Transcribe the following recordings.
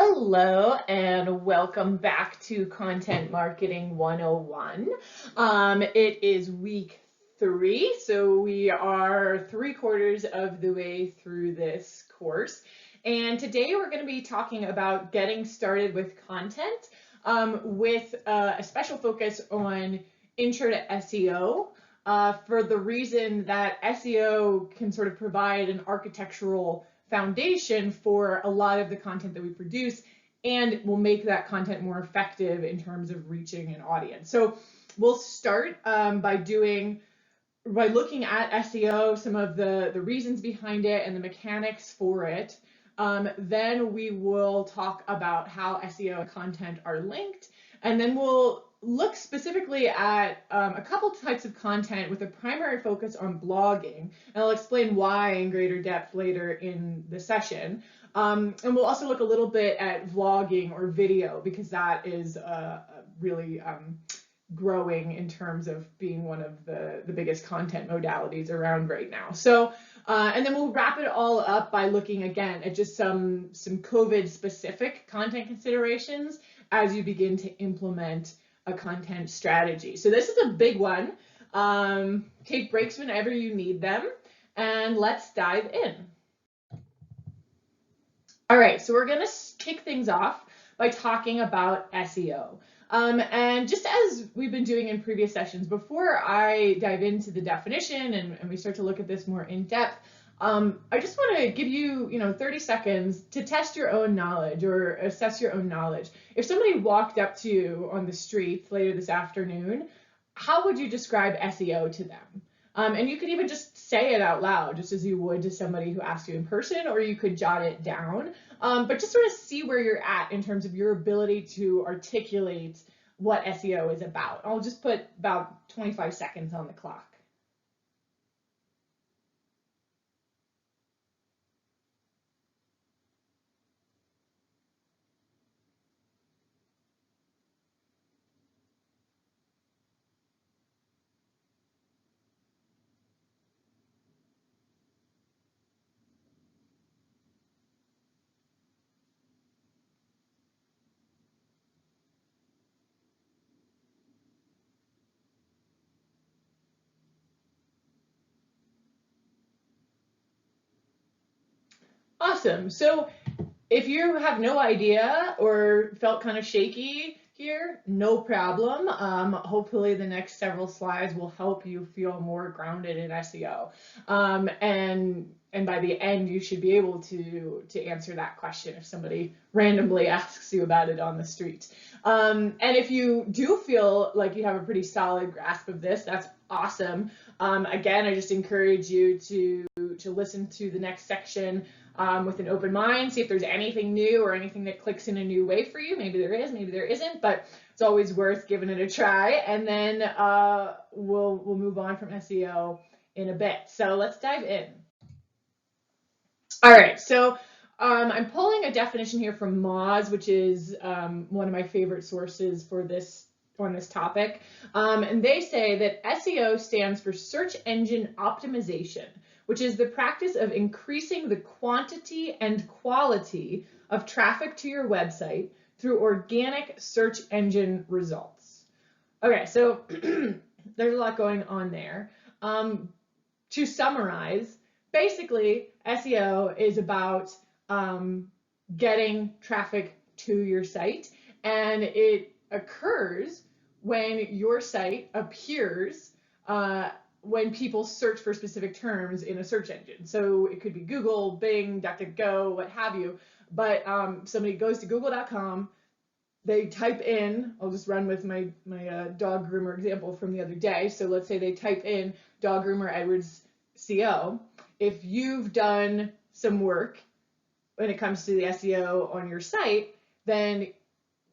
Hello and welcome back to Content Marketing 101. It is week 3, so we are 3/4 of the way through this course. And today we're going to be talking about getting started with content with a special focus on intro to SEO. For the reason that SEO can sort of provide an architectural foundation for a lot of the content that we produce, and will make that content more effective in terms of reaching an audience. So we'll start by looking at SEO, some of the reasons behind it and the mechanics for it. Then we will talk about how SEO and content are linked, and then we'll look specifically at a couple types of content with a primary focus on blogging, and I'll explain why in greater depth later in the session. And we'll also look a little bit at vlogging or video, because that is really growing in terms of being one of the biggest content modalities around right now. So, and then we'll wrap it all up by looking again at just some COVID specific content considerations as you begin to implement a content strategy. So this is a big one. Take breaks whenever you need them, and let's dive in. All right, so we're gonna kick things off by talking about SEO. And just as we've been doing in previous sessions, before I dive into the definition and we start to look at this more in depth, I just want to give you, 30 seconds to test your own knowledge or assess your own knowledge. If somebody walked up to you on the street later this afternoon, how would you describe SEO to them? And you could even just say it out loud, just as you would to somebody who asked you in person, or you could jot it down. But just sort of see where you're at in terms of your ability to articulate what SEO is about. I'll just put about 25 seconds on the clock. Awesome. So if you have no idea or felt kind of shaky here, no problem. Hopefully the next several slides will help you feel more grounded in SEO. And by the end, you should be able to answer that question if somebody randomly asks you about it on the street. And if you do feel like you have a pretty solid grasp of this, that's awesome. Again, I just encourage you to listen to the next section with an open mind, see if there's anything new or anything that clicks in a new way for you. Maybe there is, maybe there isn't, but it's always worth giving it a try. And then we'll move on from SEO in a bit. So let's dive in. All right, so I'm pulling a definition here from Moz, which is one of my favorite sources for this on this topic. And they say that SEO stands for search engine optimization, which is the practice of increasing the quantity and quality of traffic to your website through organic search engine results. Okay, so there's a lot going on there. To summarize, basically, SEO is about getting traffic to your site, and it occurs when your site appears when people search for specific terms in a search engine. So it could be Google, Bing, DuckDuckGo, what have you. But somebody goes to google.com, they type in, I'll just run with my dog groomer example from the other day. So let's say they type in dog groomer Edwards CO. If you've done some work when it comes to the SEO on your site, then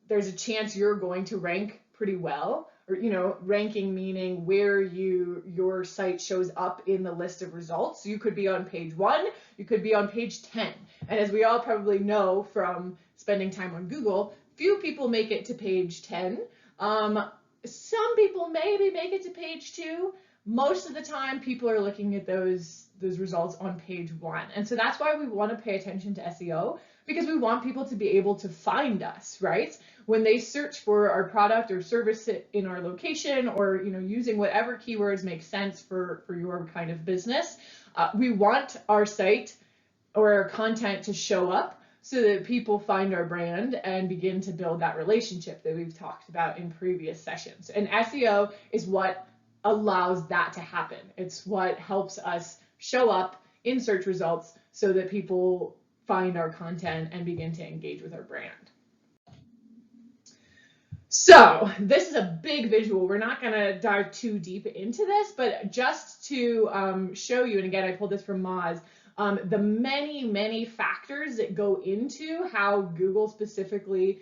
there's a chance you're going to rank pretty well. Or, ranking meaning where your site shows up in the list of results. So you could be on page 1, you could be on page 10. And as we all probably know from spending time on Google, few people make it to page 10. Some people maybe make it to page 2. Most of the time, people are looking at those results on page 1. And so that's why we want to pay attention to SEO, because we want people to be able to find us, right? When they search for our product or service in our location, or using whatever keywords make sense for your kind of business, we want our site or our content to show up so that people find our brand and begin to build that relationship that we've talked about in previous sessions. And SEO is what allows that to happen. It's what helps us show up in search results so that people find our content and begin to engage with our brand. So this is a big visual. We're not going to dive too deep into this, but just to show you, and again, I pulled this from Moz, the many factors that go into how Google specifically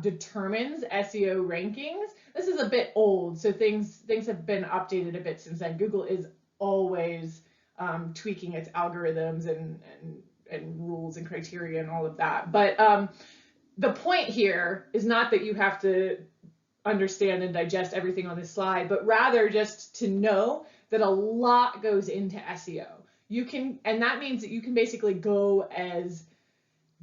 determines SEO rankings. This is a bit old, so things have been updated a bit since then. Google is always tweaking its algorithms and rules and criteria and all of that. But the point here is not that you have to understand and digest everything on this slide, but rather just to know that a lot goes into SEO. And that means that you can basically go as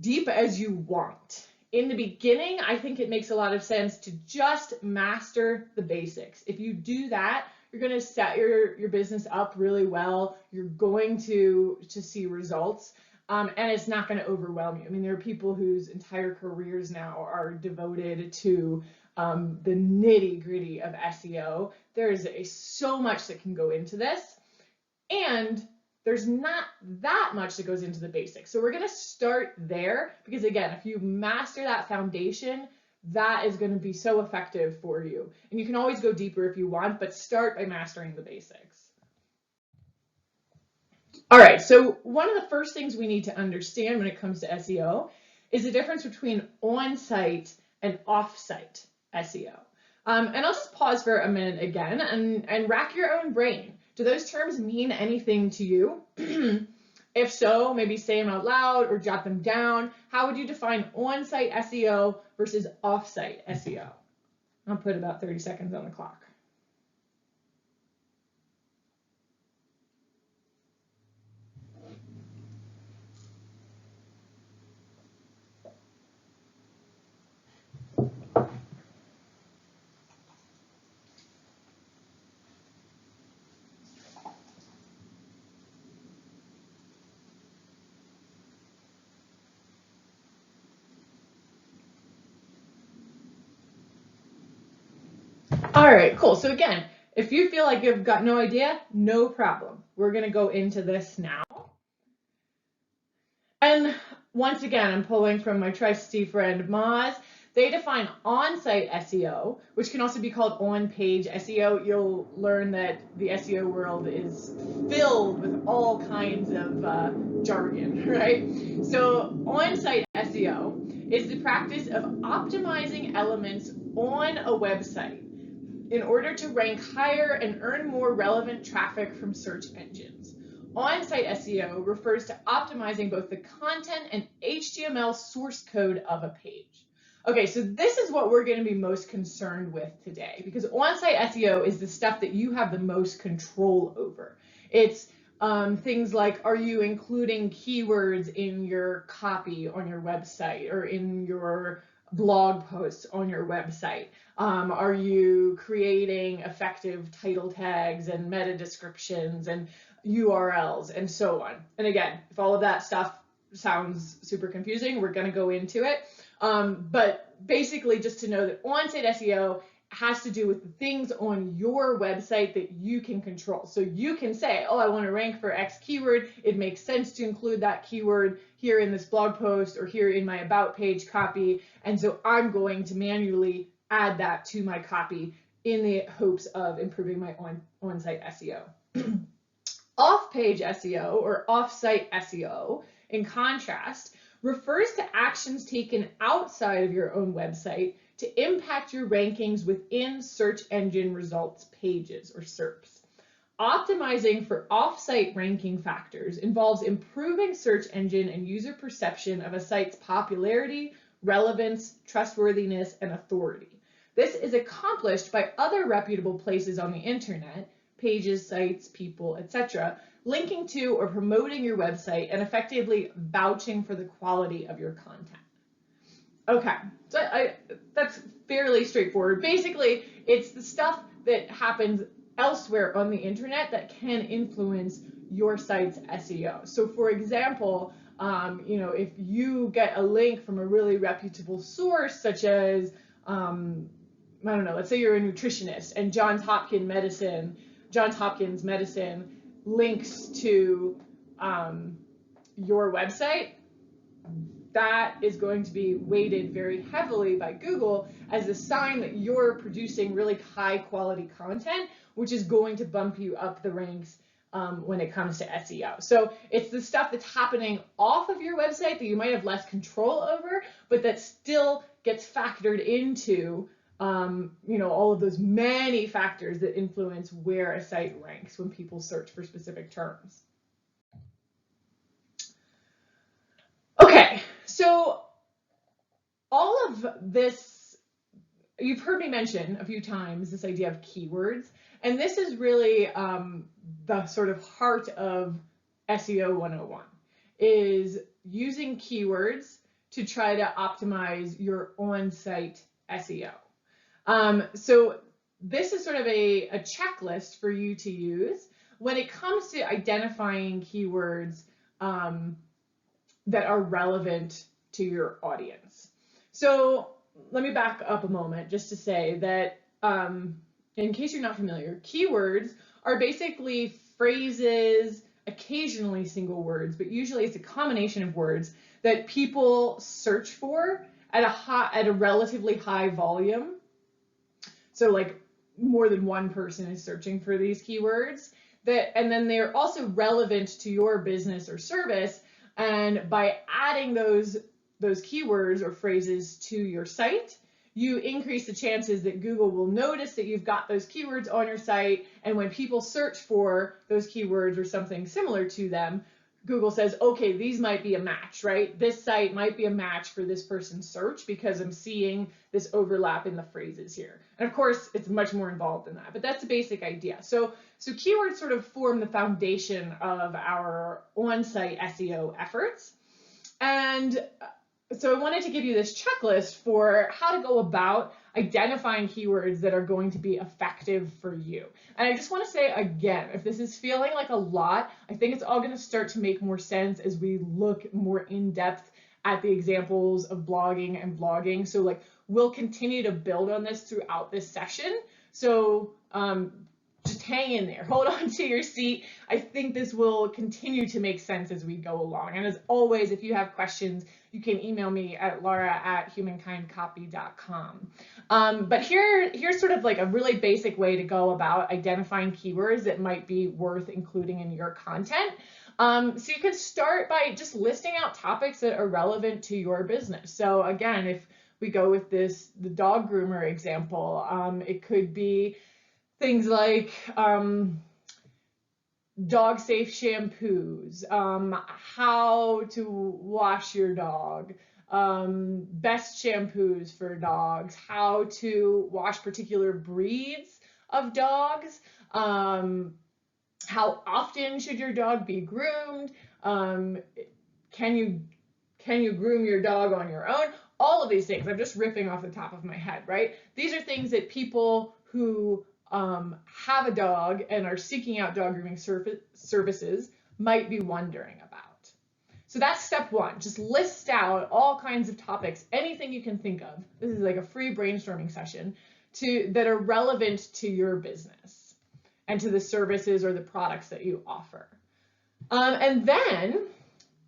deep as you want. In the beginning, I think it makes a lot of sense to just master the basics. If you do that, you're going to set your business up really well. You're going to see results, and it's not going to overwhelm you. I mean, there are people whose entire careers now are devoted to the nitty-gritty of SEO. There's so much that can go into this, and there's not that much that goes into the basics. So we're going to start there because, again, if you master that foundation, that is going to be so effective for you. And you can always go deeper if you want, but start by mastering the basics. All right, so one of the first things we need to understand when it comes to SEO is the difference between on-site and off-site SEO. And I'll just pause for a minute again and rack your own brain. Do those terms mean anything to you? If so, maybe say them out loud or jot them down. How would you define on-site SEO versus off-site SEO? I'll put about 30 seconds on the clock. All right, cool. So again, if you feel like you've got no idea, no problem. We're going to go into this now. And once again, I'm pulling from my trusty friend Moz. They define on-site SEO, which can also be called on-page SEO. You'll learn that the SEO world is filled with all kinds of jargon, right? So on-site SEO is the practice of optimizing elements on a website in order to rank higher and earn more relevant traffic from search engines. On-site SEO refers to optimizing both the content and HTML source code of a page. Okay, so this is what we're going to be most concerned with today, because on-site SEO is the stuff that you have the most control over. It's things like, are you including keywords in your copy on your website or in your blog posts on your website? Are you creating effective title tags and meta descriptions and URLs and so on? And again, if all of that stuff sounds super confusing, we're going to go into it. But basically, just to know that on-site SEO has to do with the things on your website that you can control. So you can say, oh, I want to rank for X keyword. It makes sense to include that keyword here in this blog post or here in my about page copy. And so I'm going to manually add that to my copy in the hopes of improving my on-site SEO. Off-page SEO or off-site SEO, in contrast, refers to actions taken outside of your own website to impact your rankings within search engine results pages or SERPs. Optimizing for off-site ranking factors involves improving search engine and user perception of a site's popularity, relevance, trustworthiness, and authority. This is accomplished by other reputable places on the internet, pages, sites, people, etc., linking to or promoting your website and effectively vouching for the quality of your content. Okay, so that's fairly straightforward. Basically, it's the stuff that happens elsewhere on the internet that can influence your site's SEO. So for example, if you get a link from a really reputable source, such as, I don't know, let's say you're a nutritionist and Johns Hopkins Medicine links to your website, that is going to be weighted very heavily by Google as a sign that you're producing really high quality content, which is going to bump you up the ranks when it comes to SEO. So it's the stuff that's happening off of your website that you might have less control over, but that still gets factored into all of those many factors that influence where a site ranks when people search for specific terms. Okay, so all of this, you've heard me mention a few times this idea of keywords, and this is really the sort of heart of SEO 101, is using keywords to try to optimize your on-site SEO. So this is sort of a checklist for you to use when it comes to identifying keywords that are relevant to your audience. So let me back up a moment just to say that in case you're not familiar, keywords are basically phrases, occasionally single words, but usually it's a combination of words that people search for at a relatively high volume. So like more than one person is searching for these keywords, and then they're also relevant to your business or service. And by adding those keywords or phrases to your site, you increase the chances that Google will notice that you've got those keywords on your site. And when people search for those keywords or something similar to them, Google says, okay, these might be a match, right? This site might be a match for this person's search because I'm seeing this overlap in the phrases here. And of course, it's much more involved than that, but that's the basic idea. So keywords sort of form the foundation of our on-site SEO efforts. And so I wanted to give you this checklist for how to go about identifying keywords that are going to be effective for you. And I just want to say again, if this is feeling like a lot, I think it's all going to start to make more sense as we look more in depth at the examples of blogging and vlogging. So like we'll continue to build on this throughout this session. So just hang in there, hold on to your seat. I think this will continue to make sense as we go along. And as always, if you have questions, you can email me at laura@humankindcopy.com. But here's sort of like a really basic way to go about identifying keywords that might be worth including in your content. So you can start by just listing out topics that are relevant to your business. So again, if we go with the dog groomer example, it could be things like dog safe shampoos, how to wash your dog, best shampoos for dogs, how to wash particular breeds of dogs, how often should your dog be groomed, can you groom your dog on your own? All of these things, I'm just riffing off the top of my head, right? These are things that people who have a dog and are seeking out dog grooming services might be wondering about. So that's step one. Just list out all kinds of topics, anything you can think of. This is like a free brainstorming session that are relevant to your business and to the services or the products that you offer. And then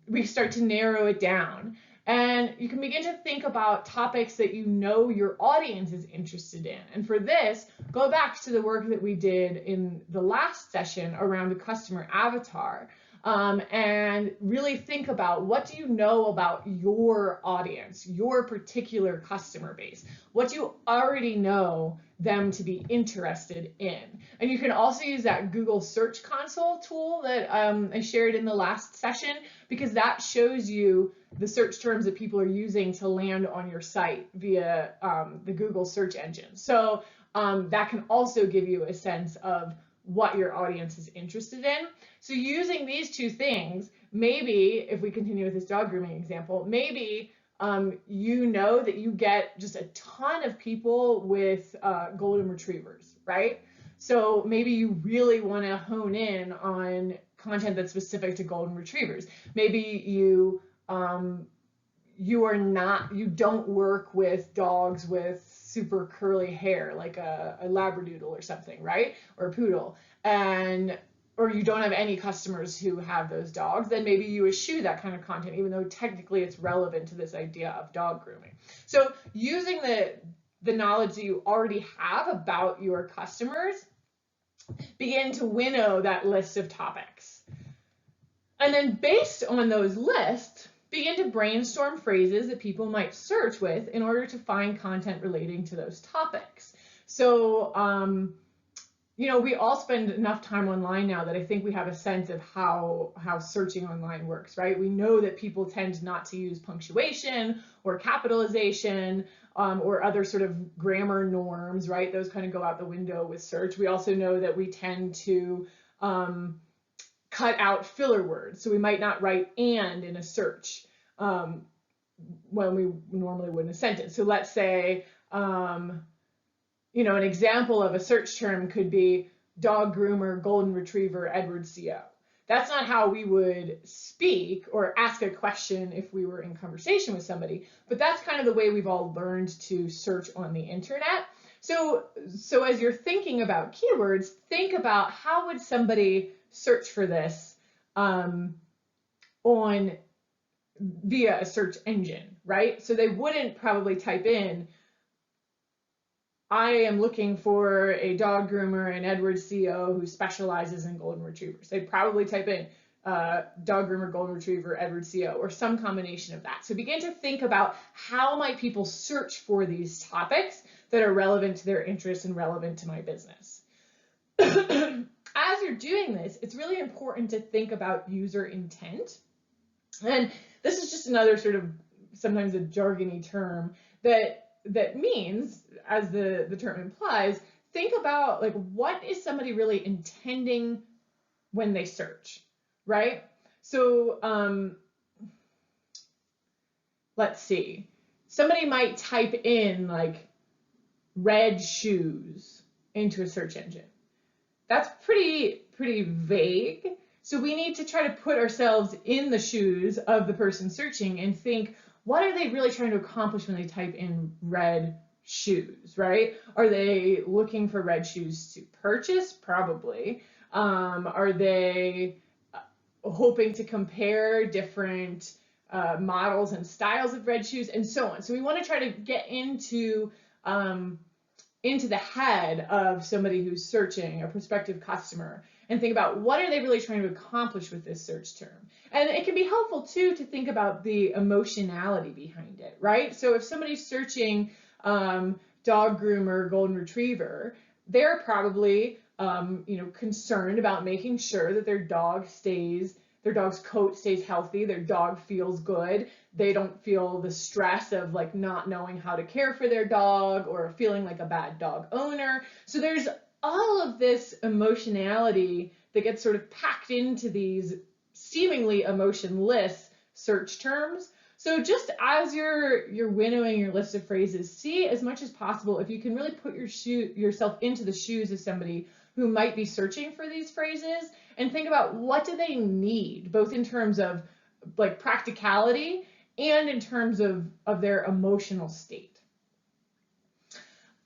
we start to narrow it down. And you can begin to think about topics that you know your audience is interested in. And for this, go back to the work that we did in the last session around the customer avatar, and really think about, what do you know about your audience, your particular customer base? What do you already know them to be interested in? And you can also use that Google Search Console tool that I shared in the last session, because that shows you the search terms that people are using to land on your site via the Google search engine. So that can also give you a sense of what your audience is interested in. So using these two things, maybe if we continue with this dog grooming example, maybe you know that you get just a ton of people with golden retrievers, right? So maybe you really want to hone in on content that's specific to golden retrievers. Maybe you don't work with dogs with super curly hair, like a labradoodle or something, right? Or a poodle, or you don't have any customers who have those dogs, then maybe you eschew that kind of content, even though technically it's relevant to this idea of dog grooming. So using the knowledge that you already have about your customers, begin to winnow that list of topics. And then based on those lists, begin to brainstorm phrases that people might search with in order to find content relating to those topics. So, we all spend enough time online now that I think we have a sense of how searching online works, right? We know that people tend not to use punctuation or capitalization or other sort of grammar norms, right? Those kind of go out the window with search. We also know that we tend to cut out filler words. So we might not write "and" in a search when we normally would in a sentence. So let's say, an example of a search term could be dog groomer, golden retriever, Edward CO. That's not how we would speak or ask a question if we were in conversation with somebody, but that's kind of the way we've all learned to search on the internet. So as you're thinking about keywords, think about how would somebody search for this via a search engine, right? So they wouldn't probably type in, I am looking for a dog groomer in Edward CO who specializes in golden retrievers. They'd probably type in dog groomer, golden retriever, Edward CO, or some combination of that. So begin to think about how might people search for these topics that are relevant to their interests and relevant to my business. As you're doing this, it's really important to think about user intent. And this is just another sort of sometimes a jargony term that means, as the term implies, think about like what is somebody really intending when they search, right? So let's see. Somebody might type in like red shoes into a search engine. That's pretty vague. So we need to try to put ourselves in the shoes of the person searching and think, what are they really trying to accomplish when they type in red shoes, right? Are they looking for red shoes to purchase? Probably. Are they hoping to compare different models and styles of red shoes, and so on? So we want to try to get into the head of somebody who's searching, a prospective customer, and think about what are they really trying to accomplish with this search term. And it can be helpful too to think about the emotionality behind it, right? So if somebody's searching dog groomer, golden retriever, they're probably concerned about making sure that their dog's coat stays healthy, their dog feels good, they don't feel the stress of like not knowing how to care for their dog or feeling like a bad dog owner. So there's all of this emotionality that gets sort of packed into these seemingly emotionless search terms. So just as you're winnowing your list of phrases, see as much as possible if you can really put yourself into the shoes of somebody who might be searching for these phrases, and think about what do they need, both in terms of like practicality and in terms of their emotional state.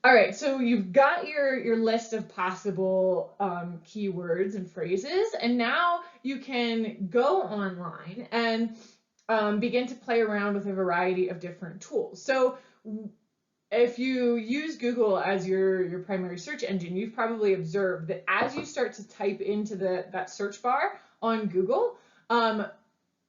All right, so you've got your list of possible keywords and phrases, and now you can go online and begin to play around with a variety of different tools. So if you use Google as your primary search engine, you've probably observed that as you start to type into that search bar on Google,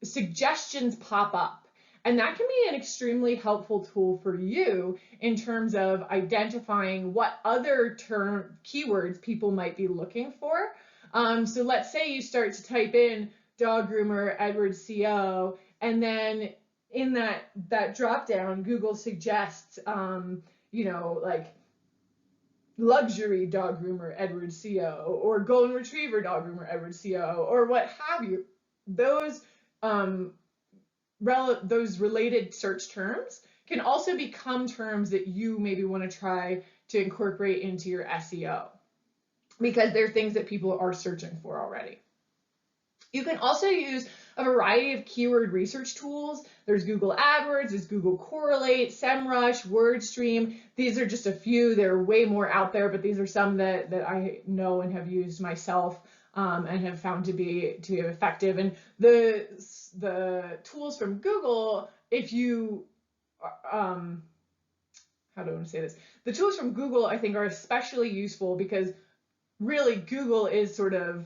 suggestions pop up. And that can be an extremely helpful tool for you in terms of identifying what other keywords people might be looking for. So let's say you start to type in dog groomer, Edward CO, and then in that drop down, Google suggests, like luxury dog groomer Edward CO, or golden retriever dog groomer Edward CO, or what have you. Those those related search terms can also become terms that you maybe want to try to incorporate into your SEO, because they're things that people are searching for already. You can also use a variety of keyword research tools. There's Google AdWords, there's Google Correlate, SEMrush, WordStream. These are just a few. There are way more out there, but these are some that I know and have used myself and have found to be effective. And the tools from Google, if you how do I want to say this? The tools from Google, I think, are especially useful because really Google is sort of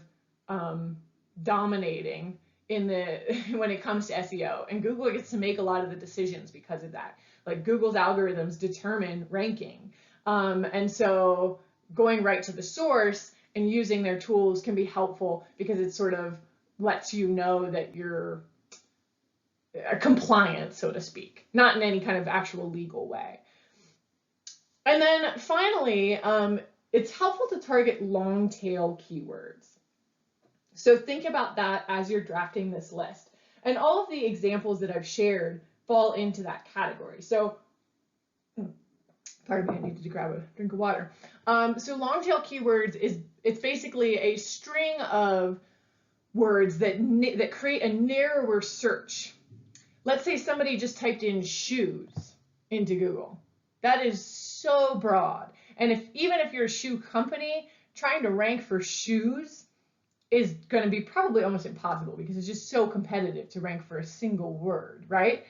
dominating in when it comes to SEO, and Google gets to make a lot of the decisions because of that. Like, Google's algorithms determine ranking, and so going right to the source and using their tools can be helpful because it sort of lets you know that you're compliant, so to speak, not in any kind of actual legal way. And then finally, it's helpful to target long tail keywords. So think about that as you're drafting this list. And all of the examples that I've shared fall into that category. So, pardon me, I needed to grab a drink of water. So long tail keywords it's basically a string of words that create a narrower search. Let's say somebody just typed in shoes into Google. That is so broad. And even if you're a shoe company, trying to rank for shoes is going to be probably almost impossible because it's just so competitive to rank for a single word, right?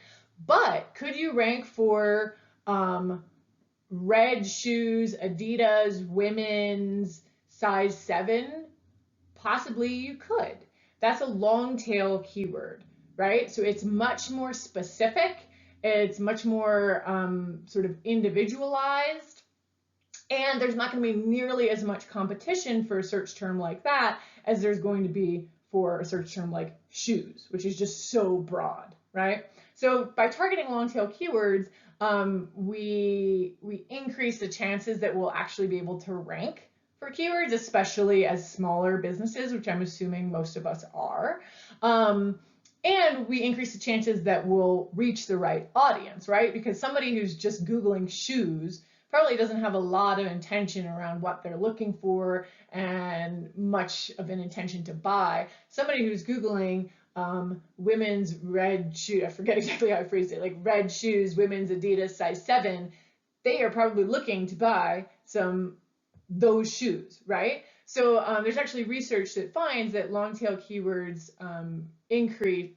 But could you rank for red shoes, Adidas, women's, size 7? Possibly you could. That's a long tail keyword, right? So it's much more specific. It's much more sort of individualized. And there's not going to be nearly as much competition for a search term like that as there's going to be for a search term like shoes, which is just so broad, right? So by targeting long tail keywords, we increase the chances that we'll actually be able to rank for keywords, especially as smaller businesses, which I'm assuming most of us are. And we increase the chances that we'll reach the right audience, right? Because somebody who's just Googling shoes probably doesn't have a lot of intention around what they're looking for and much of an intention to buy. Somebody who's Googling women's red shoe, I forget exactly how I phrased it, like red shoes, women's Adidas size 7, they are probably looking to buy those shoes, right? So there's actually research that finds that long tail keywords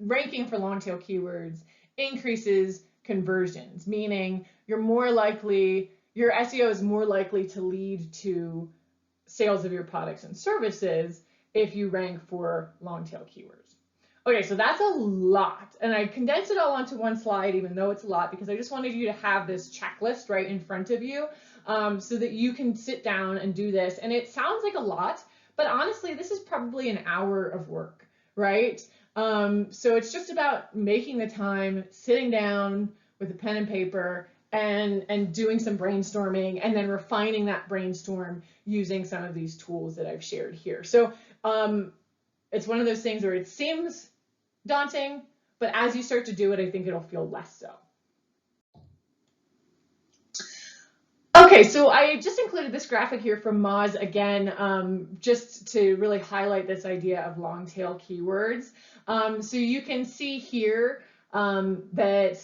ranking for long tail keywords increases conversions, meaning your SEO is more likely to lead to sales of your products and services if you rank for long tail keywords. Okay, so that's a lot, and I condensed it all onto one slide, even though it's a lot, because I just wanted you to have this checklist right in front of you so that you can sit down and do this. And it sounds like a lot, but honestly, this is probably an hour of work, right? So it's just about making the time, sitting down with a pen and paper, and doing some brainstorming, and then refining that brainstorm using some of these tools that I've shared here. So it's one of those things where it seems daunting, but as you start to do it, I think it'll feel less so. Okay, so I just included this graphic here from Moz again, just to really highlight this idea of long tail keywords. So you can see here that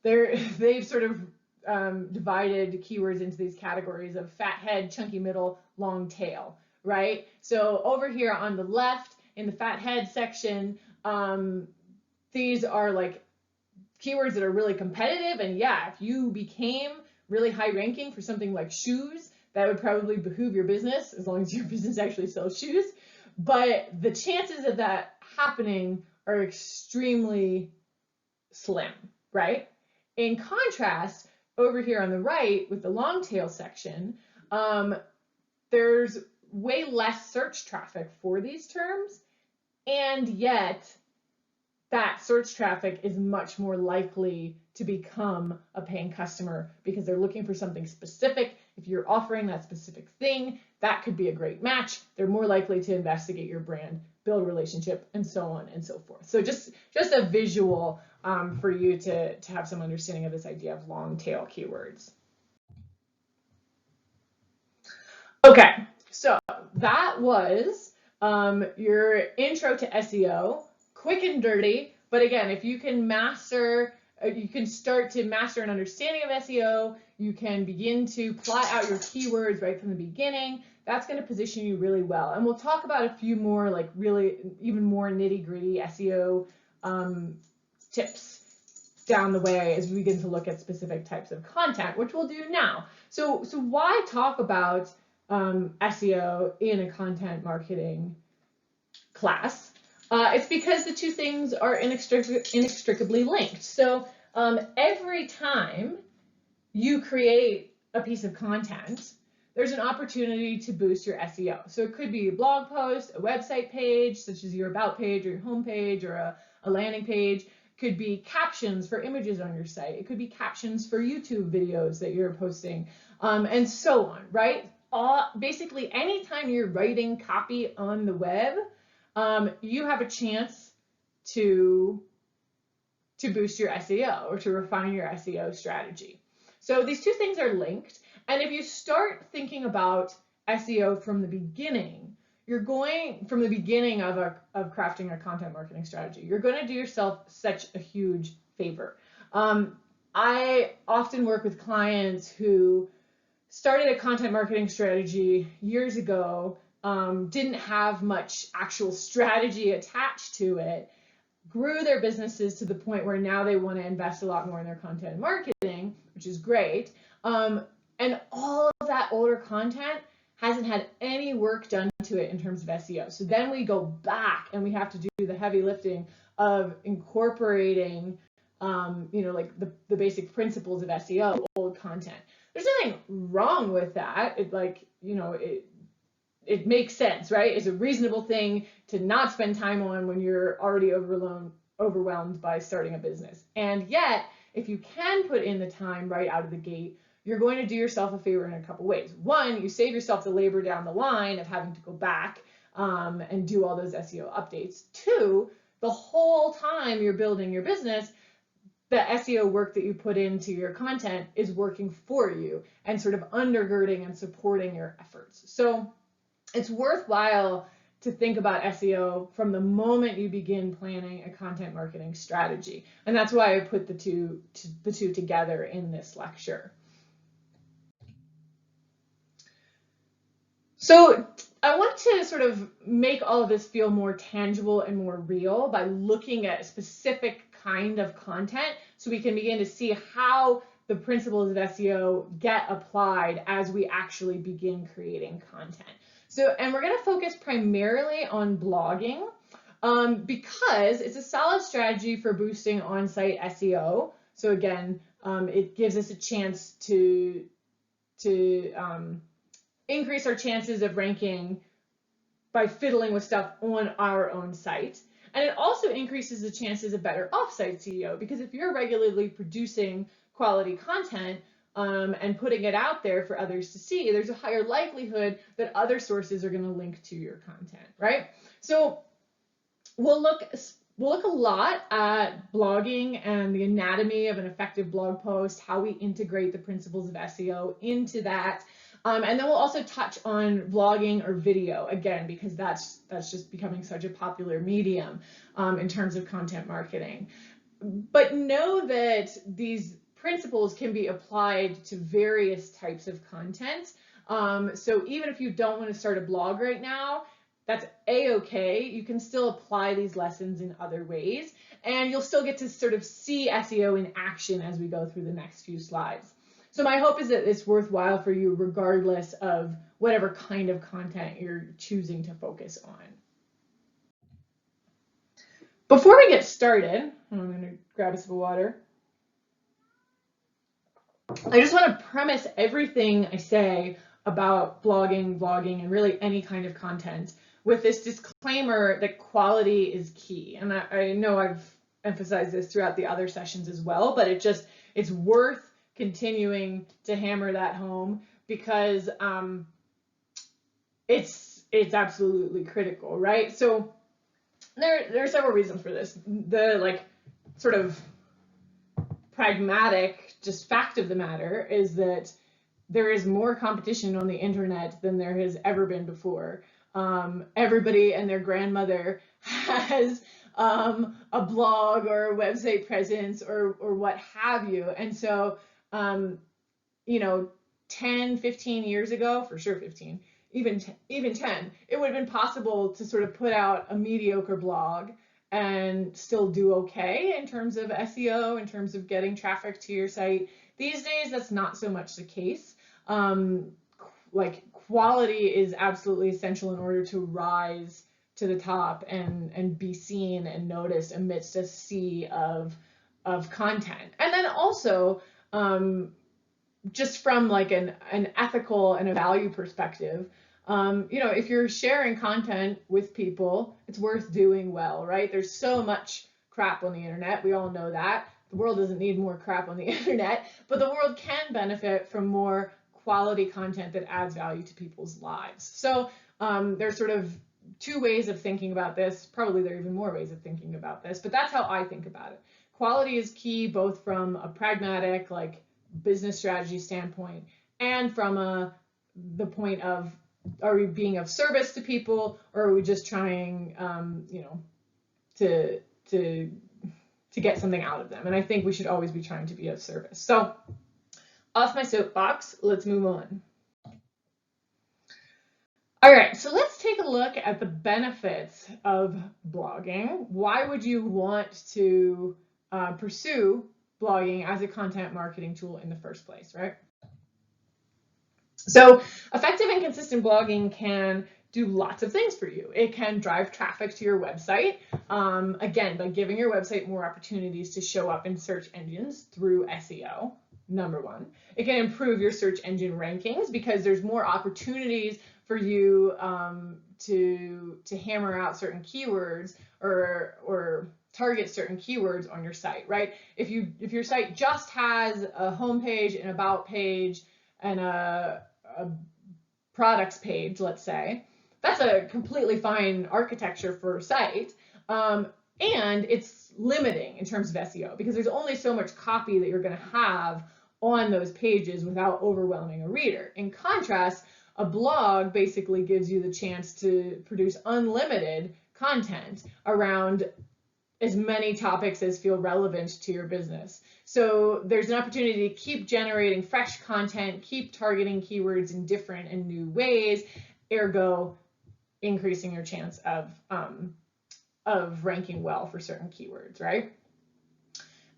they've sort of divided keywords into these categories of fat head, chunky middle, long tail, right? So over here on the left in the fat head section, these are like keywords that are really competitive, and yeah, if you became really high ranking for something like shoes, that would probably behoove your business, as long as your business actually sells shoes. But the chances of that happening are extremely slim, right? In contrast, over here on the right with the long tail section, there's way less search traffic for these terms, and yet that search traffic is much more likely to become a paying customer because they're looking for something specific if you're offering that specific thing, that could be a great match. They're more likely to investigate your brand, build a relationship, and so on and so forth. So just a visual for you to have some understanding of this idea of long tail keywords. Okay, so that was your intro to SEO, quick and dirty. But again, if you can you can start to master an understanding of SEO, you can begin to plot out your keywords right from the beginning. That's going to position you really well. And we'll talk about a few more, like really even more nitty-gritty SEO tips down the way as we begin to look at specific types of content, which we'll do now. So why talk about SEO in a content marketing class? It's because the two things are inextricably linked. So every time you create a piece of content, there's an opportunity to boost your SEO. So it could be a blog post, a website page, such as your about page or your home page or a landing page. It could be captions for images on your site. It could be captions for YouTube videos that you're posting, and so on, right? Basically, anytime you're writing copy on the web, you have a chance to boost your SEO or to refine your SEO strategy. So these two things are linked. And if you start thinking about SEO from the beginning, from the beginning of crafting a content marketing strategy, you're going to do yourself such a huge favor. I often work with clients who started a content marketing strategy years ago, didn't have much actual strategy attached to it, grew their businesses to the point where now they want to invest a lot more in their content marketing, which is great. And all of that older content hasn't had any work done to it in terms of SEO. So then we go back and we have to do the heavy lifting of incorporating, like the basic principles of SEO, old content. There's nothing wrong with that. It makes sense, right? It's a reasonable thing to not spend time on when you're already overwhelmed by starting a business. And yet, if you can put in the time right out of the gate, you're going to do yourself a favor in a couple ways. One, you save yourself the labor down the line of having to go back and do all those SEO updates. Two, the whole time you're building your business, the SEO work that you put into your content is working for you and sort of undergirding and supporting your efforts. So it's worthwhile to think about SEO from the moment you begin planning a content marketing strategy. And that's why I put the two together in this lecture. So I want to sort of make all of this feel more tangible and more real by looking at a specific kind of content so we can begin to see how the principles of SEO get applied as we actually begin creating content. So, and we're going to focus primarily on blogging because it's a solid strategy for boosting on-site SEO. So again, it gives us a chance to increase our chances of ranking by fiddling with stuff on our own site. And it also increases the chances of better off-site SEO, because if you're regularly producing quality content and putting it out there for others to see, there's a higher likelihood that other sources are going to link to your content, right? So we'll look a lot at blogging and the anatomy of an effective blog post, how we integrate the principles of SEO into that. And then we'll also touch on vlogging or video, again, because that's just becoming such a popular medium in terms of content marketing. But know that these principles can be applied to various types of content. So even if you don't want to start a blog right now, that's a-okay. You can still apply these lessons in other ways, and you'll still get to sort of see SEO in action as we go through the next few slides. So my hope is that it's worthwhile for you regardless of whatever kind of content you're choosing to focus on. Before we get started, I'm going to grab a sip of water. I just want to premise everything I say about blogging, vlogging, and really any kind of content with this disclaimer that quality is key. And I know I've emphasized this throughout the other sessions as well, but it's worth continuing to hammer that home because it's absolutely critical, right? So there are several reasons for this. The like sort of pragmatic just fact of the matter is that there is more competition on the internet than there has ever been before. Everybody and their grandmother has a blog or a website presence or what have you. And so, you know, 10, 15 years ago, for sure 15, even 10, it would have been possible to sort of put out a mediocre blog and still do okay in terms of SEO, in terms of getting traffic to your site. These days, that's not so much the case. Like quality is absolutely essential in order to rise to the top and be seen and noticed amidst a sea of content. And then also, just from like an ethical and a value perspective, you know, if you're sharing content with people, it's worth doing well, right? There's so much crap on the internet. We all know that. The world doesn't need more crap on the internet, but the world can benefit from more quality content that adds value to people's lives. So there's sort of two ways of thinking about this. Probably there are even more ways of thinking about this, but that's how I think about it. Quality is key, both from a pragmatic, like business strategy standpoint, and from the point of, are we being of service to people, or are we just trying, you know, to get something out of them? And I think we should always be trying to be of service. So off my soapbox, let's move on. All right, so let's take a look at the benefits of blogging. Why would you want to pursue blogging as a content marketing tool in the first place, right? So effective and consistent blogging can do lots of things for you. It can drive traffic to your website, again, by giving your website more opportunities to show up in search engines through SEO, number one. It can improve your search engine rankings because there's more opportunities for you to hammer out certain keywords or target certain keywords on your site, right? If your site just has a home page, an about page, and a products page, let's say, that's a completely fine architecture for a site. And it's limiting in terms of SEO because there's only so much copy that you're going to have on those pages without overwhelming a reader. In contrast, a blog basically gives you the chance to produce unlimited content around as many topics as feel relevant to your business. So there's an opportunity to keep generating fresh content, keep targeting keywords in different and new ways, ergo increasing your chance of ranking well for certain keywords, right?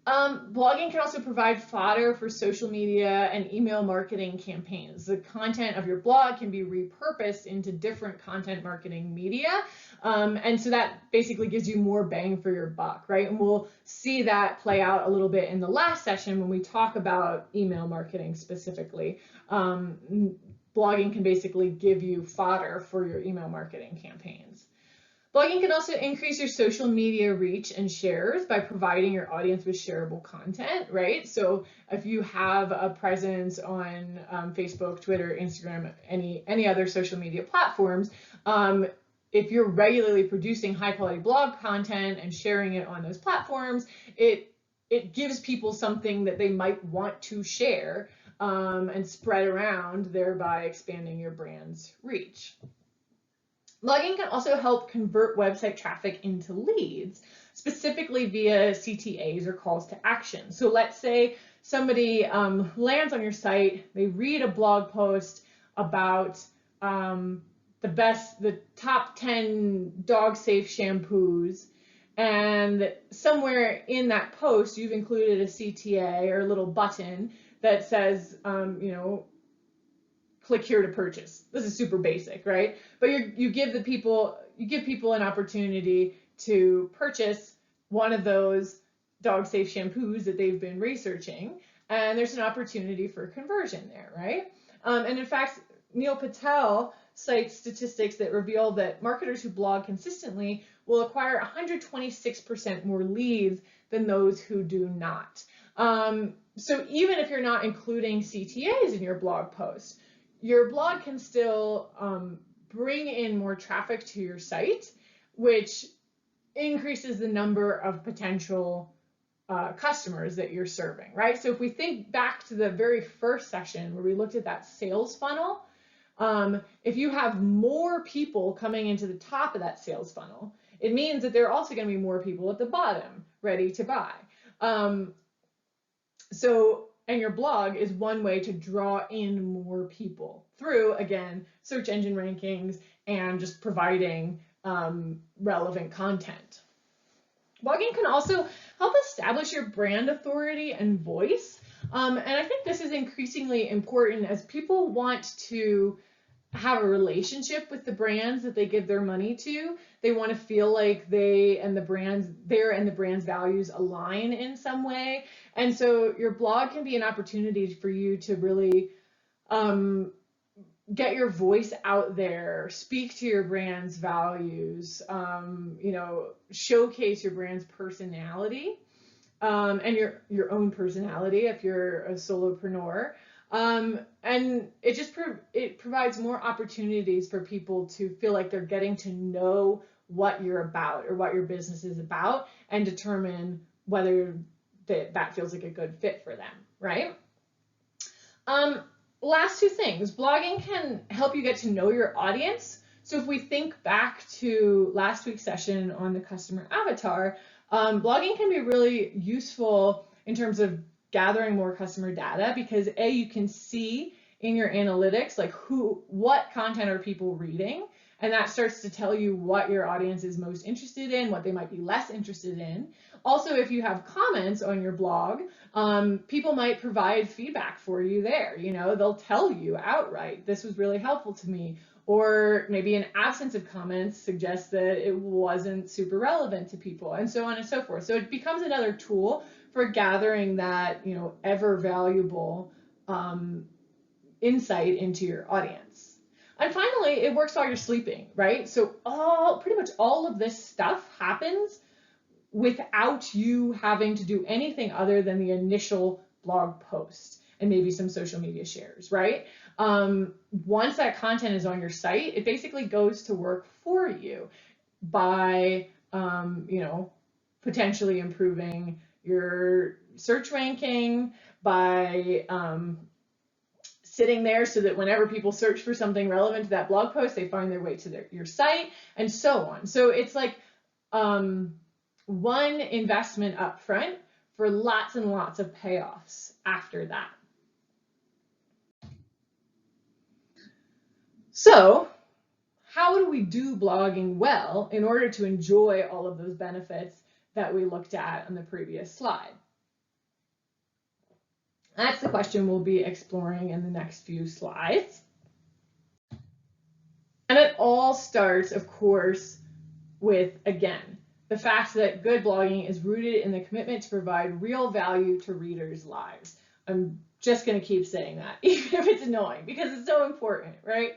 Blogging can also provide fodder for social media and email marketing campaigns. The content of your blog can be repurposed into different content marketing media. And so that basically gives you more bang for your buck, right? And we'll see that play out a little bit in the last session when we talk about email marketing specifically. Blogging can basically give you fodder for your email marketing campaigns. Blogging can also increase your social media reach and shares by providing your audience with shareable content, right? So if you have a presence on Facebook, Twitter, Instagram, any other social media platforms, if you're regularly producing high quality blog content and sharing it on those platforms, it gives people something that they might want to share and spread around, thereby expanding your brand's reach. Blogging can also help convert website traffic into leads, specifically via CTAs or calls to action. So let's say somebody lands on your site, they read a blog post about the top 10 dog safe shampoos, and somewhere in that post you've included a CTA or a little button that says, you know, click here to purchase. This is super basic, right? But you give people an opportunity to purchase one of those dog safe shampoos that they've been researching, and there's an opportunity for conversion there, right? And in fact, Neil Patel cites statistics that reveal that marketers who blog consistently will acquire 126% more leads than those who do not. So even if you're not including CTAs in your blog post, your blog can still bring in more traffic to your site, which increases the number of potential customers that you're serving, right? So if we think back to the very first session where we looked at that sales funnel, if you have more people coming into the top of that sales funnel, it means that there are also going to be more people at the bottom ready to buy. And your blog is one way to draw in more people through, again, search engine rankings and just providing relevant content. Blogging can also help establish your brand authority and voice. And I think this is increasingly important as people want to have a relationship with the brands that they give their money to. They want to feel like their and the brand's values align in some way. And so your blog can be an opportunity for you to really get your voice out there, speak to your brand's values, showcase your brand's personality, and your own personality if you're a solopreneur. And it provides more opportunities for people to feel like they're getting to know what you're about or what your business is about and determine whether that feels like a good fit for them, right? Last two things, blogging can help you get to know your audience. So if we think back to last week's session on the customer avatar, blogging can be really useful in terms of gathering more customer data because you can see in your analytics like what content are people reading, and that starts to tell you what your audience is most interested in, what they might be less interested in. Also, if you have comments on your blog, people might provide feedback for you there. They'll tell you outright, this was really helpful to me, or maybe an absence of comments suggests that it wasn't super relevant to people, and so on and so forth. So it becomes another tool for gathering that ever valuable insight into your audience. And finally, it works while you're sleeping, right? So pretty much all of this stuff happens without you having to do anything other than the initial blog post and maybe some social media shares, right? Once that content is on your site, it basically goes to work for you by, potentially improving your search ranking, by sitting there so that whenever people search for something relevant to that blog post, they find their way to your site, and so on. So it's like one investment up front for lots and lots of payoffs after that. So how do we do blogging well in order to enjoy all of those benefits that we looked at on the previous slide? That's the question we'll be exploring in the next few slides. And it all starts, of course, with, again, the fact that good blogging is rooted in the commitment to provide real value to readers' lives. I'm just going to keep saying that, even if it's annoying, because it's so important, right?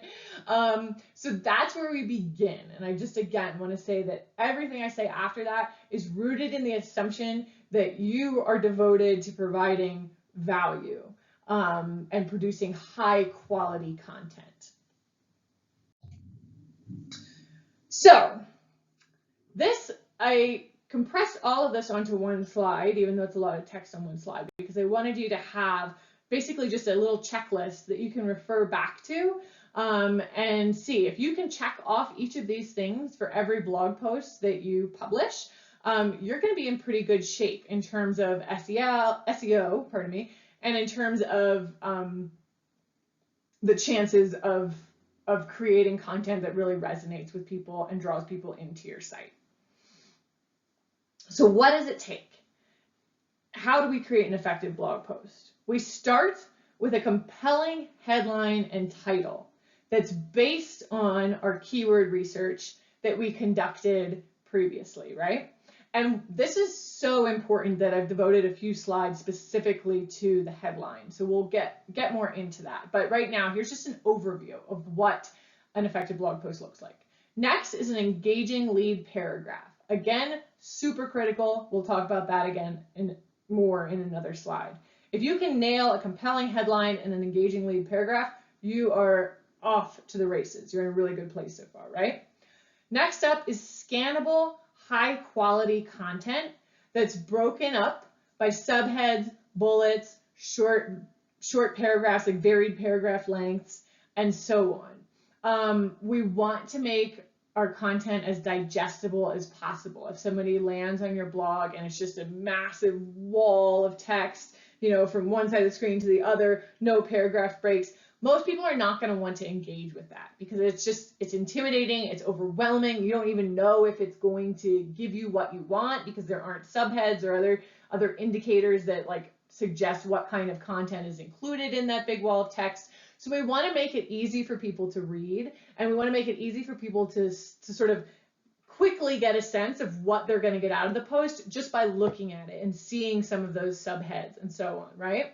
So that's where we begin. And I just, again, want to say that everything I say after that is rooted in the assumption that you are devoted to providing value and producing high quality content. So I compressed all of this onto one slide, even though it's a lot of text on one slide, because I wanted you to have basically just a little checklist that you can refer back to and see if you can check off each of these things for every blog post that you publish. You're going to be in pretty good shape in terms of SEO, and in terms of the chances of creating content that really resonates with people and draws people into your site. So what does it take? How do we create an effective blog post? We start with a compelling headline and title that's based on our keyword research that we conducted previously, right? And this is so important that I've devoted a few slides specifically to the headline. So we'll get more into that. But right now, here's just an overview of what an effective blog post looks like. Next is an engaging lead paragraph. Again, super critical. We'll talk about that again more in another slide. If you can nail a compelling headline and an engaging lead paragraph, you are off to the races. You're in a really good place so far, right? Next up is scannable, high quality content that's broken up by subheads, bullets, short paragraphs, like varied paragraph lengths, and so on. We want to make our content as digestible as possible. If somebody lands on your blog and it's just a massive wall of text, from one side of the screen to the other, no paragraph breaks, most people are not going to want to engage with that because it's intimidating, it's overwhelming. You don't even know if it's going to give you what you want because there aren't subheads or other indicators that like suggest what kind of content is included in that big wall of text. So we want to make it easy for people to read, and we want to make it easy for people to sort of quickly get a sense of what they're going to get out of the post just by looking at it and seeing some of those subheads and so on, right?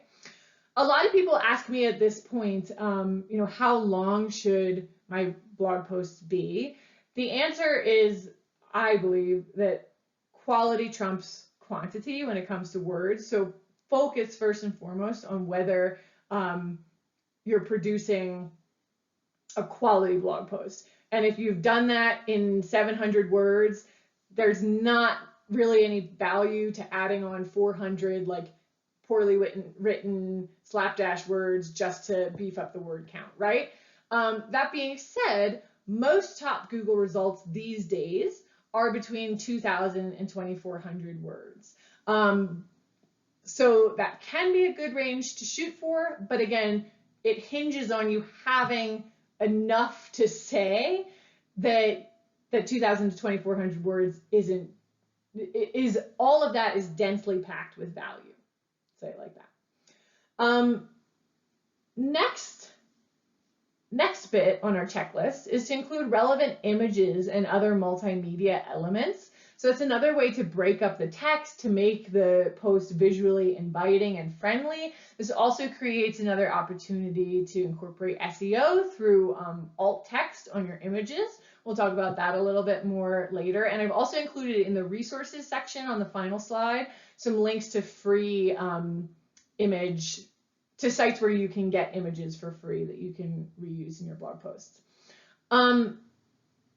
A lot of people ask me at this point, how long should my blog posts be? The answer is, I believe that quality trumps quantity when it comes to words. So focus first and foremost on whether you're producing a quality blog post. And if you've done that in 700 words, there's not really any value to adding on 400 like poorly written slapdash words just to beef up the word count, right? That being said, most top Google results these days are between 2,000 and 2,400 words. So that can be a good range to shoot for, but again, it hinges on you having enough to say that 2,000 to 2,400 words all of that is densely packed with value. Say it like that. Next bit on our checklist is to include relevant images and other multimedia elements. So it's another way to break up the text to make the post visually inviting and friendly. This also creates another opportunity to incorporate SEO through alt text on your images. We'll talk about that a little bit more later. And I've also included in the resources section on the final slide some links to free to sites where you can get images for free that you can reuse in your blog posts.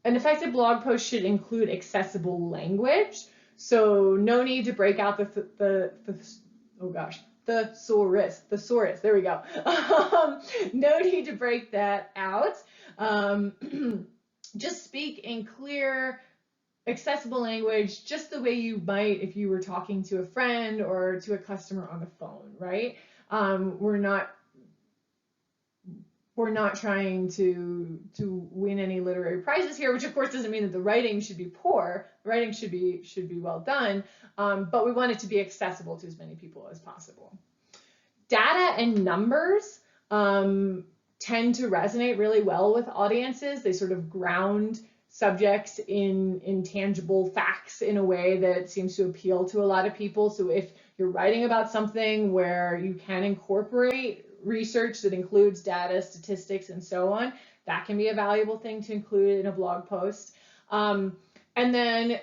An effective blog post should include accessible language. So no need to break out the thesaurus. There we go. No need to break that out. Just speak in clear, accessible language, just the way you might if you were talking to a friend or to a customer on the phone, right? We're not trying to win any literary prizes here, which of course doesn't mean that the writing should be poor. The writing should be well done, but we want it to be accessible to as many people as possible. Data and numbers tend to resonate really well with audiences. They sort of ground subjects in tangible facts in a way that seems to appeal to a lot of people. So if you're writing about something where you can incorporate research that includes data, statistics, and so on, that can be a valuable thing to include in a blog post. And then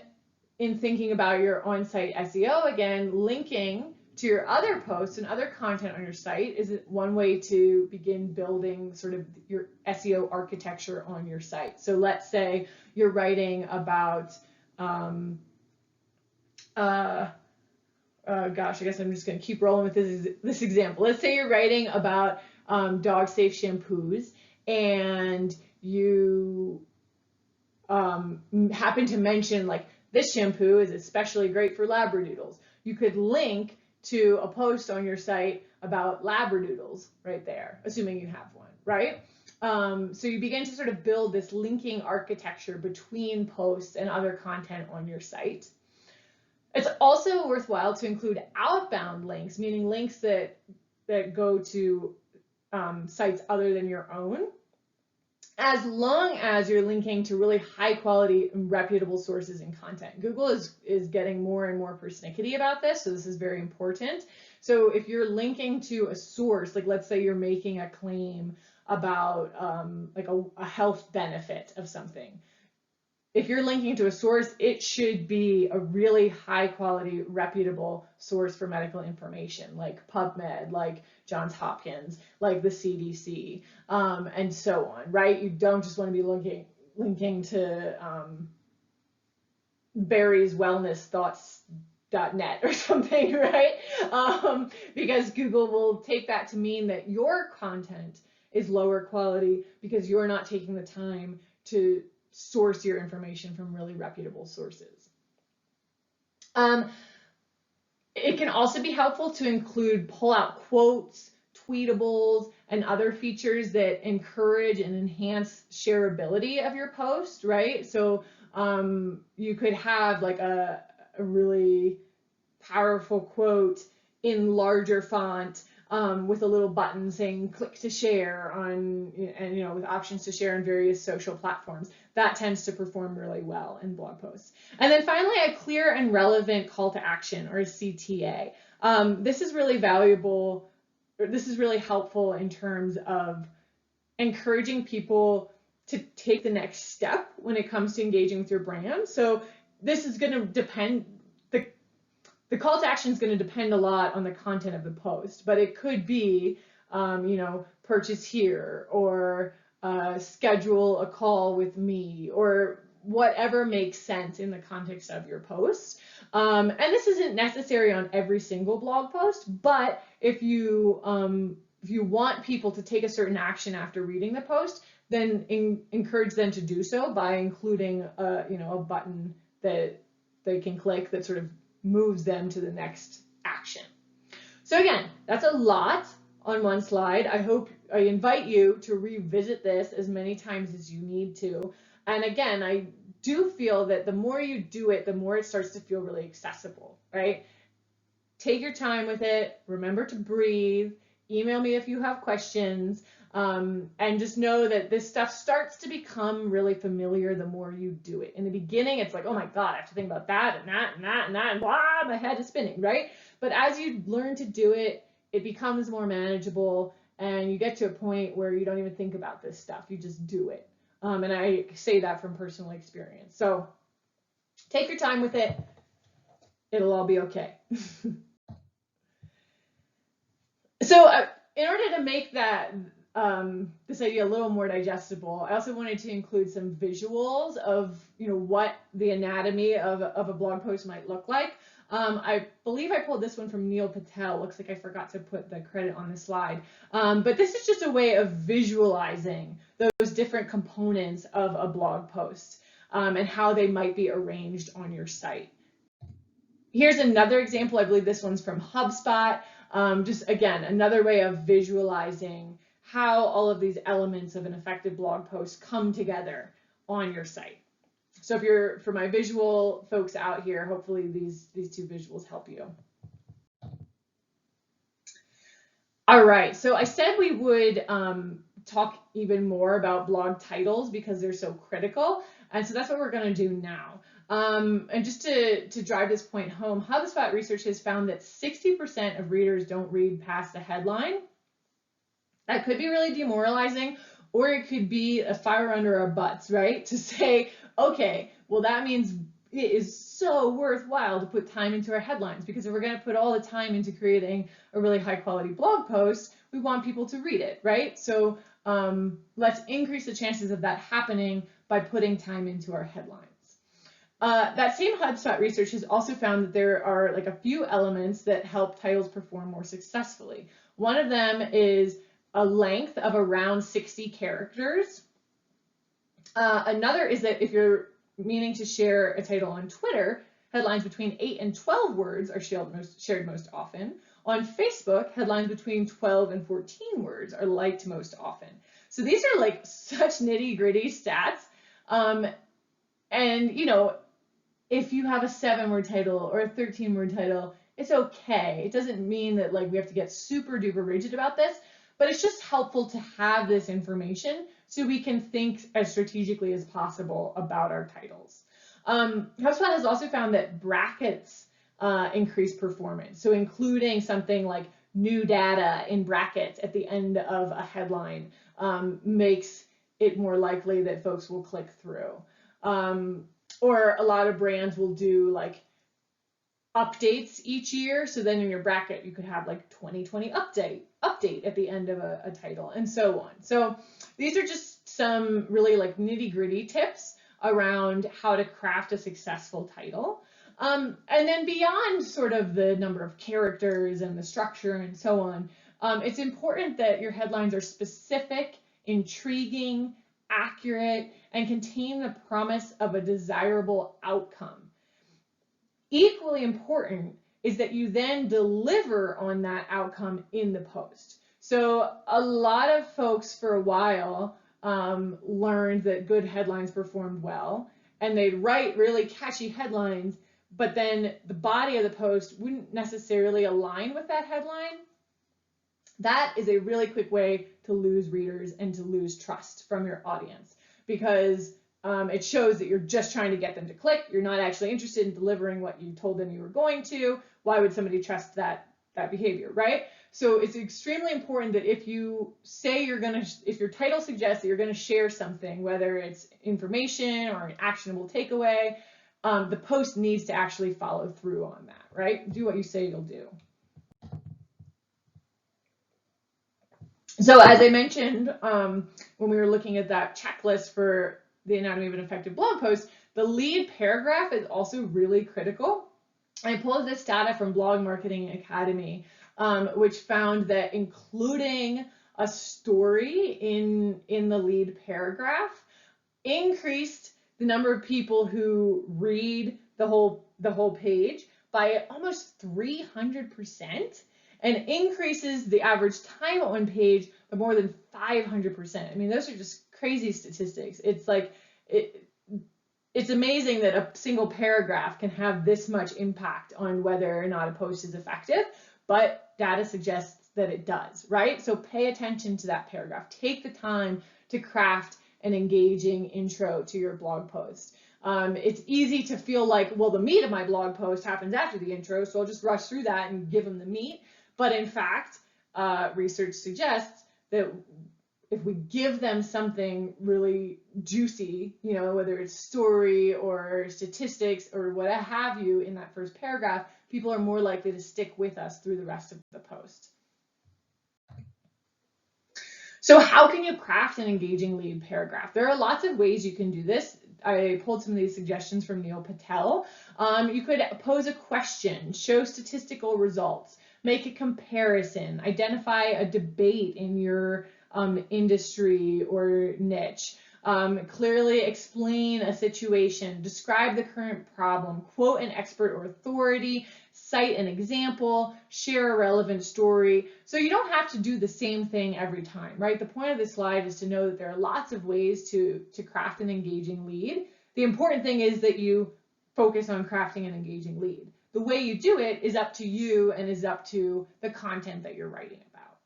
in thinking about your on-site SEO, again, linking to your other posts and other content on your site is one way to begin building sort of your SEO architecture on your site. So let's say you're writing about, gosh, I guess I'm just going to keep rolling with this example. Let's say you're writing about dog safe shampoos and you happen to mention like this shampoo is especially great for labradoodles. You could link to a post on your site about labradoodles right there, assuming you have one, right? So you begin to sort of build this linking architecture between posts and other content on your site. It's also worthwhile to include outbound links, meaning links that go to sites other than your own, as long as you're linking to really high quality and reputable sources and content. Google is getting more and more persnickety about this, so this is very important. So if you're linking to a source, like let's say you're making a claim about like a health benefit of something, if you're linking to a source, it should be a really high quality, reputable source for medical information, like PubMed, like Johns Hopkins, like the CDC, and so on, right? You don't just want to be linking to Barry's Wellness Thoughts.net or something, right? Because Google will take that to mean that your content is lower quality because you're not taking the time to source your information from really reputable sources. It can also be helpful to include pull-out quotes, tweetables, and other features that encourage and enhance shareability of your post, right? So you could have like a really powerful quote in larger font with a little button saying click to share on, and with options to share on various social platforms. That tends to perform really well in blog posts. And then finally, a clear and relevant call to action, or a CTA. This is really valuable, or this is really helpful in terms of encouraging people to take the next step when it comes to engaging with your brand. So this is going to depend, the call to action is going to depend a lot on the content of the post, but it could be, purchase here, or schedule a call with me, or whatever makes sense in the context of your post. And this isn't necessary on every single blog post, but if you want people to take a certain action after reading the post, then encourage them to do so by including a button that they can click that sort of moves them to the next action. So again, that's a lot on one slide. I invite you to revisit this as many times as you need to. And again, I do feel that the more you do it, the more it starts to feel really accessible, right? Take your time with it. Remember to breathe. Email me if you have questions. And just know that this stuff starts to become really familiar the more you do it. In the beginning, it's like, oh my God, I have to think about that and that and that and that, and blah, my head is spinning, right? But as you learn to do it, it becomes more manageable, and you get to a point where you don't even think about this stuff. You just do it. And I say that from personal experience. So take your time with it. It'll all be okay. So in order to make that this idea a little more digestible, I also wanted to include some visuals of what the anatomy of a blog post might look like. I believe I pulled this one from Neil Patel. Looks like I forgot to put the credit on the slide. But this is just a way of visualizing those different components of a blog post and how they might be arranged on your site. Here's another example. I believe this one's from HubSpot. Just again, another way of visualizing how all of these elements of an effective blog post come together on your site. So for my visual folks out here, hopefully these two visuals help you. All right, so I said we would talk even more about blog titles because they're so critical, and so that's what we're going to do now. And just to drive this point home, HubSpot research has found that 60% of readers don't read past the headline. That could be really demoralizing, or it could be a fire under our butts, right? To say, okay, well, that means it is so worthwhile to put time into our headlines, because if we're going to put all the time into creating a really high quality blog post, we want people to read it, right? So let's increase the chances of that happening by putting time into our headlines. That same HubSpot research has also found that there are like a few elements that help titles perform more successfully. One of them is a length of around 60 characters. Another is that if you're meaning to share a title on Twitter, headlines between 8 and 12 words are shared most often. On Facebook, headlines between 12 and 14 words are liked most often. So these are like such nitty-gritty stats. And if you have a 7-word title or a 13-word title, it's okay. It doesn't mean that like we have to get super duper rigid about this, but it's just helpful to have this information so we can think as strategically as possible about our titles. HubSpot has also found that brackets increase performance. So including something like new data in brackets at the end of a headline makes it more likely that folks will click through. Or a lot of brands will do like updates each year. So then in your bracket, you could have like 2020 update at the end of a title, and so on. So these are just some really like nitty-gritty tips around how to craft a successful title. And then beyond sort of the number of characters and the structure and so on, it's important that your headlines are specific, intriguing, accurate, and contain the promise of a desirable outcome. Equally important is that you then deliver on that outcome in the post. So a lot of folks for a while learned that good headlines performed well, and they'd write really catchy headlines, but then the body of the post wouldn't necessarily align with that headline. That is a really quick way to lose readers and to lose trust from your audience, because it shows that you're just trying to get them to click. You're not actually interested in delivering what you told them you were going to. Why would somebody trust that behavior, right? So it's extremely important that if you say if your title suggests that you're going to share something, whether it's information or an actionable takeaway, the post needs to actually follow through on that, right? Do what you say you'll do. So as I mentioned, when we were looking at that checklist for the anatomy of an effective blog post, the lead paragraph is also really critical. I pulled this data from Blog Marketing Academy, which found that including a story in the lead paragraph increased the number of people who read the whole page by almost 300%, and increases the average time on page by more than 500%. I mean, those are just crazy statistics. It's like it's amazing that a single paragraph can have this much impact on whether or not a post is effective, but data suggests that it does, right? So pay attention to that paragraph. Take the time to craft an engaging intro to your blog post. It's easy to feel like, well, the meat of my blog post happens after the intro, so I'll just rush through that and give them the meat. But in fact, research suggests that if we give them something really juicy, whether it's story or statistics or what have you in that first paragraph, people are more likely to stick with us through the rest of the post. So how can you craft an engaging lead paragraph? There are lots of ways you can do this. I pulled some of these suggestions from Neil Patel. You could pose a question, show statistical results, make a comparison, identify a debate in your industry or niche, clearly explain a situation, describe the current problem, quote an expert or authority, cite an example, share a relevant story. So you don't have to do the same thing every time, right? The point of this slide is to know that there are lots of ways to craft an engaging lead. The important thing is that you focus on crafting an engaging lead. The way you do it is up to you and is up to the content that you're writing about.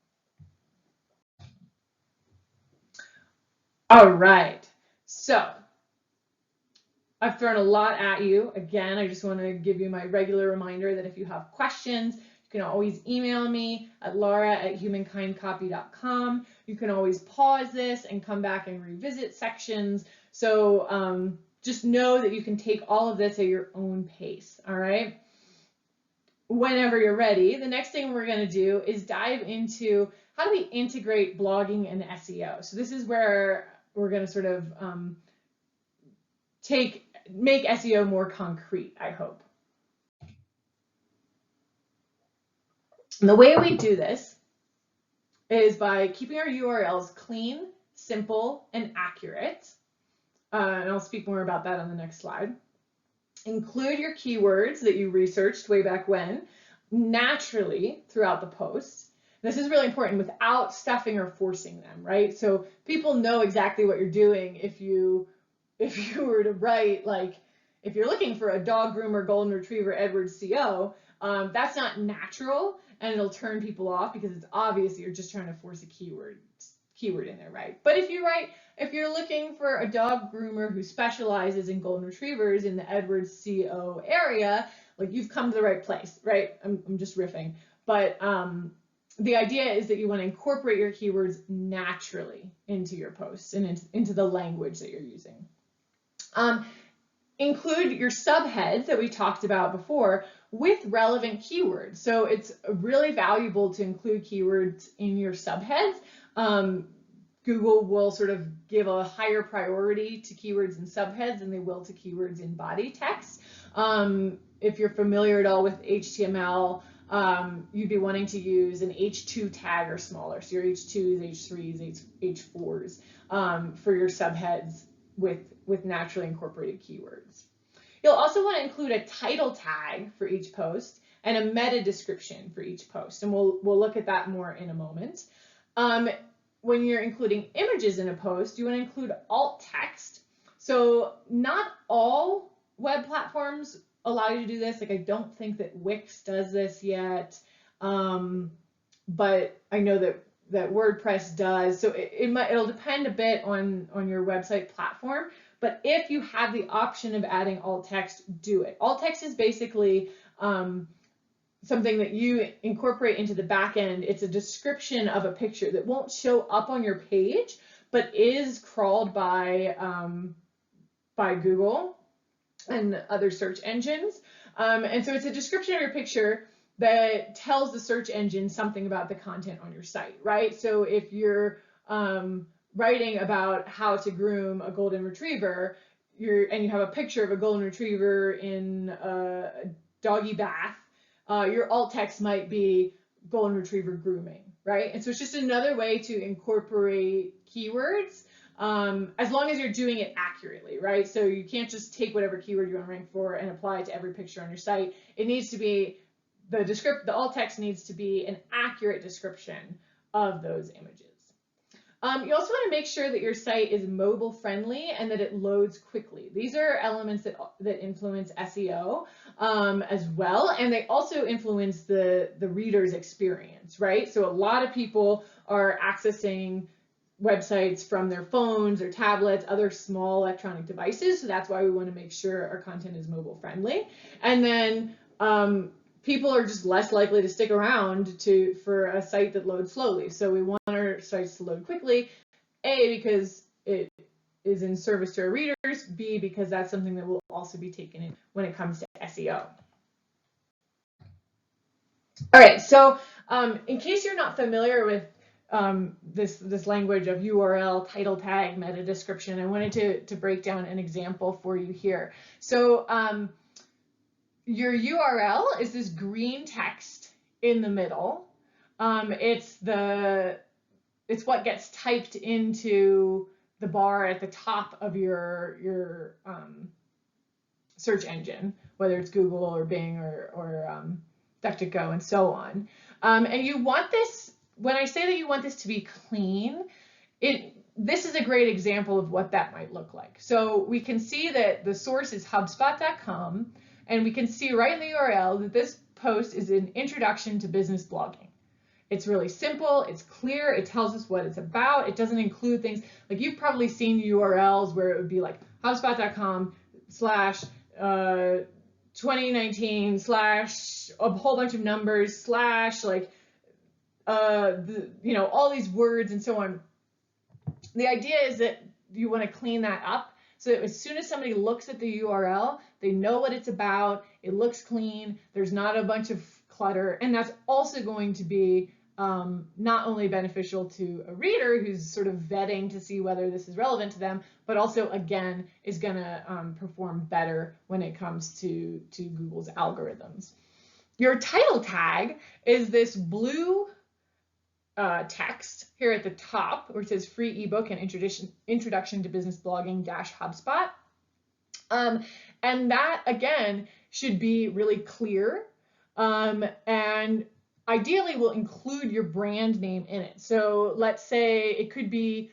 All right, so I've thrown a lot at you. Again, I just want to give you my regular reminder that if you have questions, you can always email me at laura@humankindcopy.com. You can always pause this and come back and revisit sections. So just know that you can take all of this at your own pace, all right? Whenever you're ready, the next thing we're going to do is dive into how do we integrate blogging and SEO. So this is where we're going to sort of make SEO more concrete, I hope. And the way we do this is by keeping our URLs clean, simple, and accurate. And I'll speak more about that on the next slide. Include your keywords that you researched way back when naturally throughout the post. This is really important without stuffing or forcing them, right? So people know exactly what you're doing if you were to write, like, if you're looking for a dog groomer, golden retriever, Edwards CO, that's not natural, and it'll turn people off because it's obvious that you're just trying to force a keyword in there, right? But if you're looking for a dog groomer who specializes in golden retrievers in the Edwards CO area, like, you've come to the right place, right? I'm just riffing, but the idea is that you want to incorporate your keywords naturally into your posts and into the language that you're using. Include your subheads that we talked about before with relevant keywords. So it's really valuable to include keywords in your subheads. Google will sort of give a higher priority to keywords in subheads than they will to keywords in body text. If you're familiar at all with HTML, you'd be wanting to use an H2 tag or smaller. So your H2s, H3s, H4s for your subheads with naturally incorporated keywords. You'll also want to include a title tag for each post and a meta description for each post. And we'll look at that more in a moment. When you're including images in a post, you want to include alt text. So not all web platforms allow you to do this. Like I don't think that Wix does this yet, but I know that WordPress does. So it'll depend a bit on your website platform. But if you have the option of adding alt text, do it. Alt text is basically something that you incorporate into the back end. It's a description of a picture that won't show up on your page, but is crawled by Google and other search engines. And so it's a description of your picture that tells the search engine something about the content on your site, right? So if you're writing about how to groom a golden retriever, and you have a picture of a golden retriever in a doggy bath, your alt text might be golden retriever grooming, right? And so it's just another way to incorporate keywords, as long as you're doing it accurately, right? So you can't just take whatever keyword you want to rank for and apply it to every picture on your site. It needs to be, the alt text needs to be an accurate description of those images. You also want to make sure that your site is mobile friendly and that it loads quickly. These are elements that influence SEO as well, and they also influence the reader's experience, right? So a lot of people are accessing websites from their phones or tablets, other small electronic devices, so that's why we want to make sure our content is mobile friendly. And then people are just less likely to stick around for a site that loads slowly. So we want our sites to load quickly, A, because it is in service to our readers, B, because that's something that will also be taken in when it comes to SEO. All right, so in case you're not familiar with this language of URL, title tag, meta description, I wanted to break down an example for you here. So your URL is this green text in the middle. It's what gets typed into the bar at the top of your search engine, whether it's Google or Bing or DuckDuckGo and so on. And you want this, when I say that you want this to be clean, this is a great example of what that might look like. So we can see that the source is HubSpot.com, and we can see right in the URL that this post is an introduction to business blogging. It's really simple, it's clear, it tells us what it's about, it doesn't include things, like you've probably seen URLs where it would be like HubSpot.com/2019/ a whole bunch of numbers / like all these words and so on. The idea is that you want to clean that up so that as soon as somebody looks at the URL, they know what it's about, it looks clean, there's not a bunch of clutter, and that's also going to be not only beneficial to a reader who's sort of vetting to see whether this is relevant to them, but also, again, is going to perform better when it comes to Google's algorithms. Your title tag is this blue text here at the top where it says free ebook and introduction to business blogging HubSpot. And that, again, should be really clear, and ideally will include your brand name in it. So let's say it could be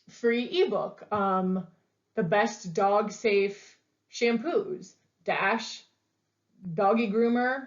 free ebook, the best dog safe shampoos - doggy groomer.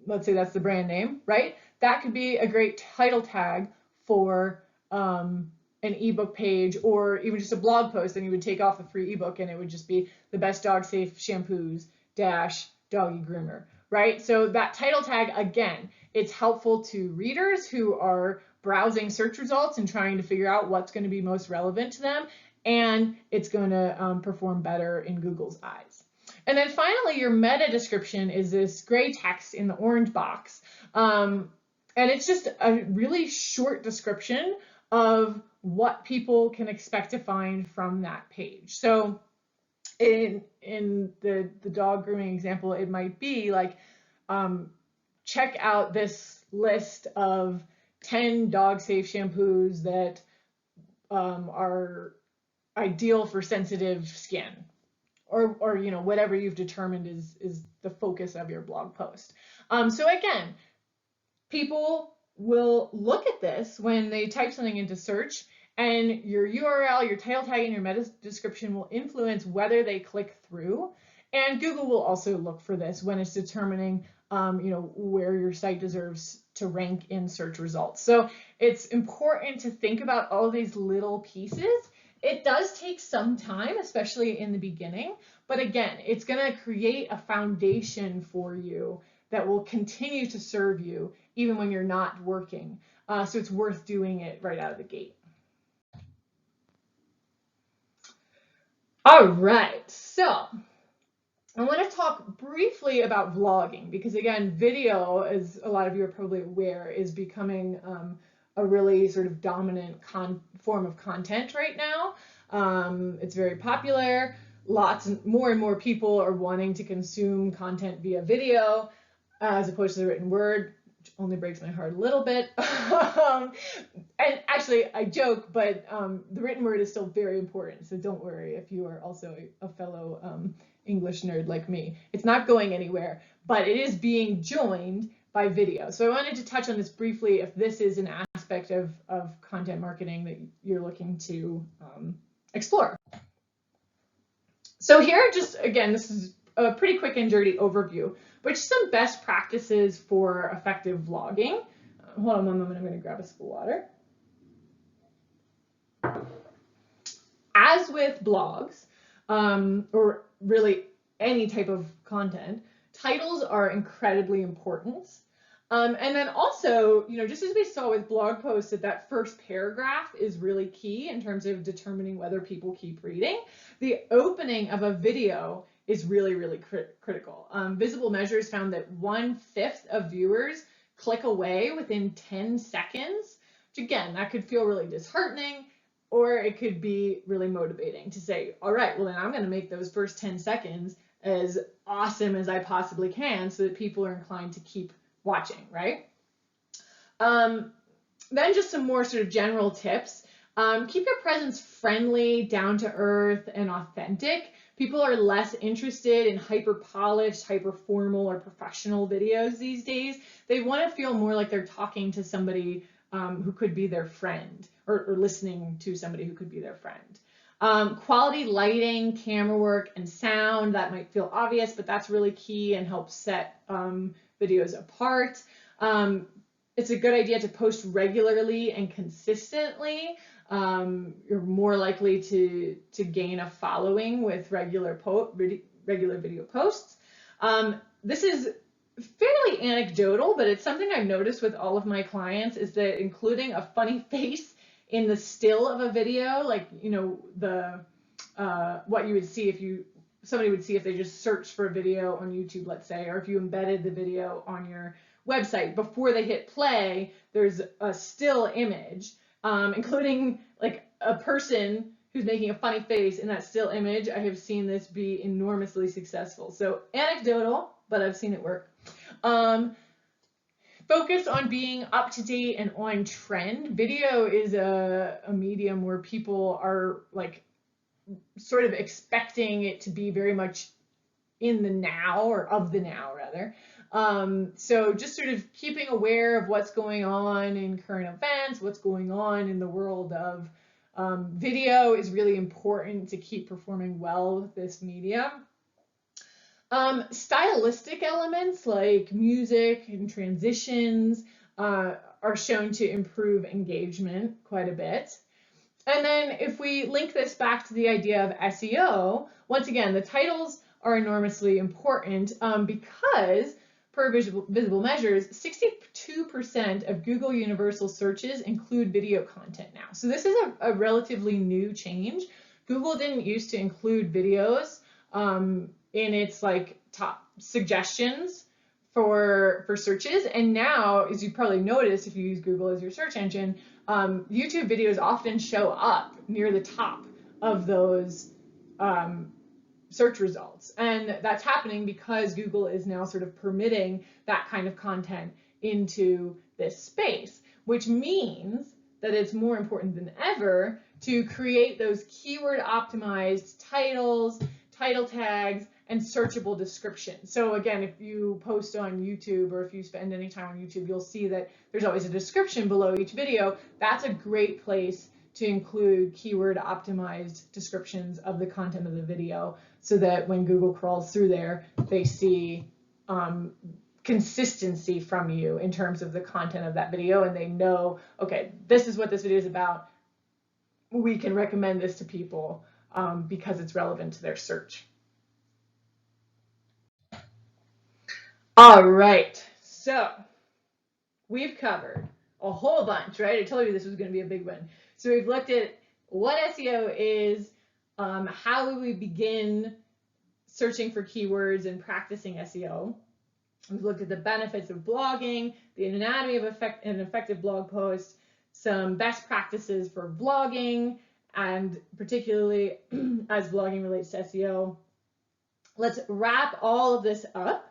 Let's say that's the brand name, right? That could be a great title tag for an ebook page, or even just a blog post, and you would take off the free ebook and it would just be the best dog safe shampoos - doggy groomer, right? So that title tag, again, it's helpful to readers who are browsing search results and trying to figure out what's going to be most relevant to them. and it's going to perform better in Google's eyes. And then finally, your meta description is this gray text in the orange box. And it's just a really short description of what people can expect to find from that page. So in the dog grooming example, it might be like, check out this list of 10 dog safe shampoos that are ideal for sensitive skin, or you know, whatever you've determined is the focus of your blog post. So again, people will look at this when they type something into search, and your URL, your title tag, and your meta description will influence whether they click through. And Google will also look for this when it's determining you know, where your site deserves to rank in search results. So it's important to think about all these little pieces. It does take some time, especially in the beginning, but again, it's going to create a foundation for you that will continue to serve you even when you're not working. So it's worth doing it right out of the gate. All right, so I want to talk briefly about vlogging, because again, video, as a lot of you are probably aware, is becoming a really sort of dominant form of content right now. It's very popular. More and more people are wanting to consume content via video as opposed to the written word, which only breaks my heart a little bit. And actually, I joke, but the written word is still very important. So don't worry if you are also a fellow English nerd like me. It's not going anywhere, but it is being joined by video. So I wanted to touch on this briefly if this is an aspect of content marketing that you're looking to explore. So here, just again, this is a pretty quick and dirty overview, but just some best practices for effective vlogging. Hold on one moment, I'm going to grab a sip of water. As with blogs, or really any type of content, titles are incredibly important. And then also, you know, just as we saw with blog posts, that first paragraph is really key in terms of determining whether people keep reading. The opening of a video is really, really critical. Visible Measures found that 1/5 of viewers click away within 10 seconds, which again, that could feel really disheartening, or it could be really motivating to say, all right, well then I'm going to make those first 10 seconds as awesome as I possibly can so that people are inclined to keep watching, right? Then just some more sort of general tips. Keep your presence friendly, down to earth, and authentic. People are less interested in hyper-polished, hyper-formal, or professional videos these days. They want to feel more like they're talking to somebody who could be their friend, or listening to somebody who could be their friend. Quality lighting, camera work, and sound, that might feel obvious, but that's really key and helps set videos apart. It's a good idea to post regularly and consistently. You're more likely to gain a following with regular video posts. This is fairly anecdotal, but it's something I've noticed with all of my clients, is that including a funny face in the still of a video, like, you know, what you would see if somebody would see if they just searched for a video on YouTube, let's say, or if you embedded the video on your website, before they hit play, there's a still image, including like a person who's making a funny face in that still image. I have seen this be enormously successful. So anecdotal, but I've seen it work. Focus on being up to date and on trend. Video is a medium where people are like sort of expecting it to be very much in the now, or of the now rather. So just sort of keeping aware of what's going on in current events, what's going on in the world of video is really important to keep performing well with this medium. Stylistic elements like music and transitions are shown to improve engagement quite a bit. And then if we link this back to the idea of SEO, once again, the titles are enormously important because per Visible Measures, 62% of Google Universal searches include video content now. So this is a relatively new change. Google didn't used to include videos in its like top suggestions for searches, and now, as you probably noticed if you use Google as your search engine, YouTube videos often show up near the top of those search results. And that's happening because Google is now sort of permitting that kind of content into this space, which means that it's more important than ever to create those keyword optimized titles, title tags, and searchable descriptions. So again, if you post on YouTube or if you spend any time on YouTube, you'll see that there's always a description below each video. That's a great place to include keyword optimized descriptions of the content of the video, so that when Google crawls through there, they see consistency from you in terms of the content of that video, and they know, okay, this is what this video is about. We can recommend this to people because it's relevant to their search. All right, so we've covered a whole bunch, right? I told you this was going to be a big one. So we've looked at what SEO is, how we begin searching for keywords and practicing SEO. We've looked at the benefits of blogging, the anatomy of an effective blog post, some best practices for blogging, and particularly as blogging relates to SEO. Let's wrap all of this up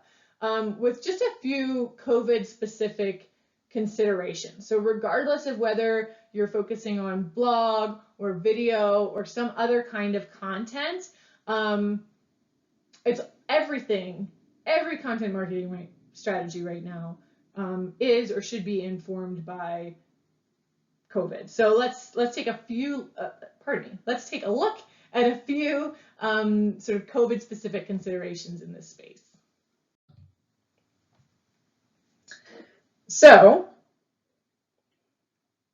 with just a few COVID-specific considerations. So regardless of whether you're focusing on blog or video or some other kind of content, it's everything, every content marketing strategy right now is or should be informed by COVID. So let's take a few, let's take a look at a few sort of COVID-specific considerations in this space. So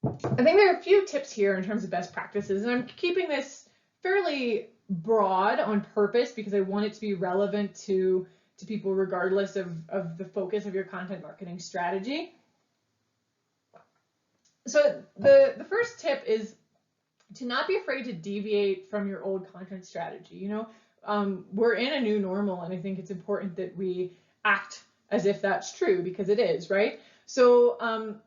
I think there are a few tips here in terms of best practices, and I'm keeping this fairly broad on purpose because I want it to be relevant to people regardless of the focus of your content marketing strategy. So the first tip is to not be afraid to deviate from your old content strategy. You know, we're in a new normal, and I think it's important that we act as if that's true, because it is, right? So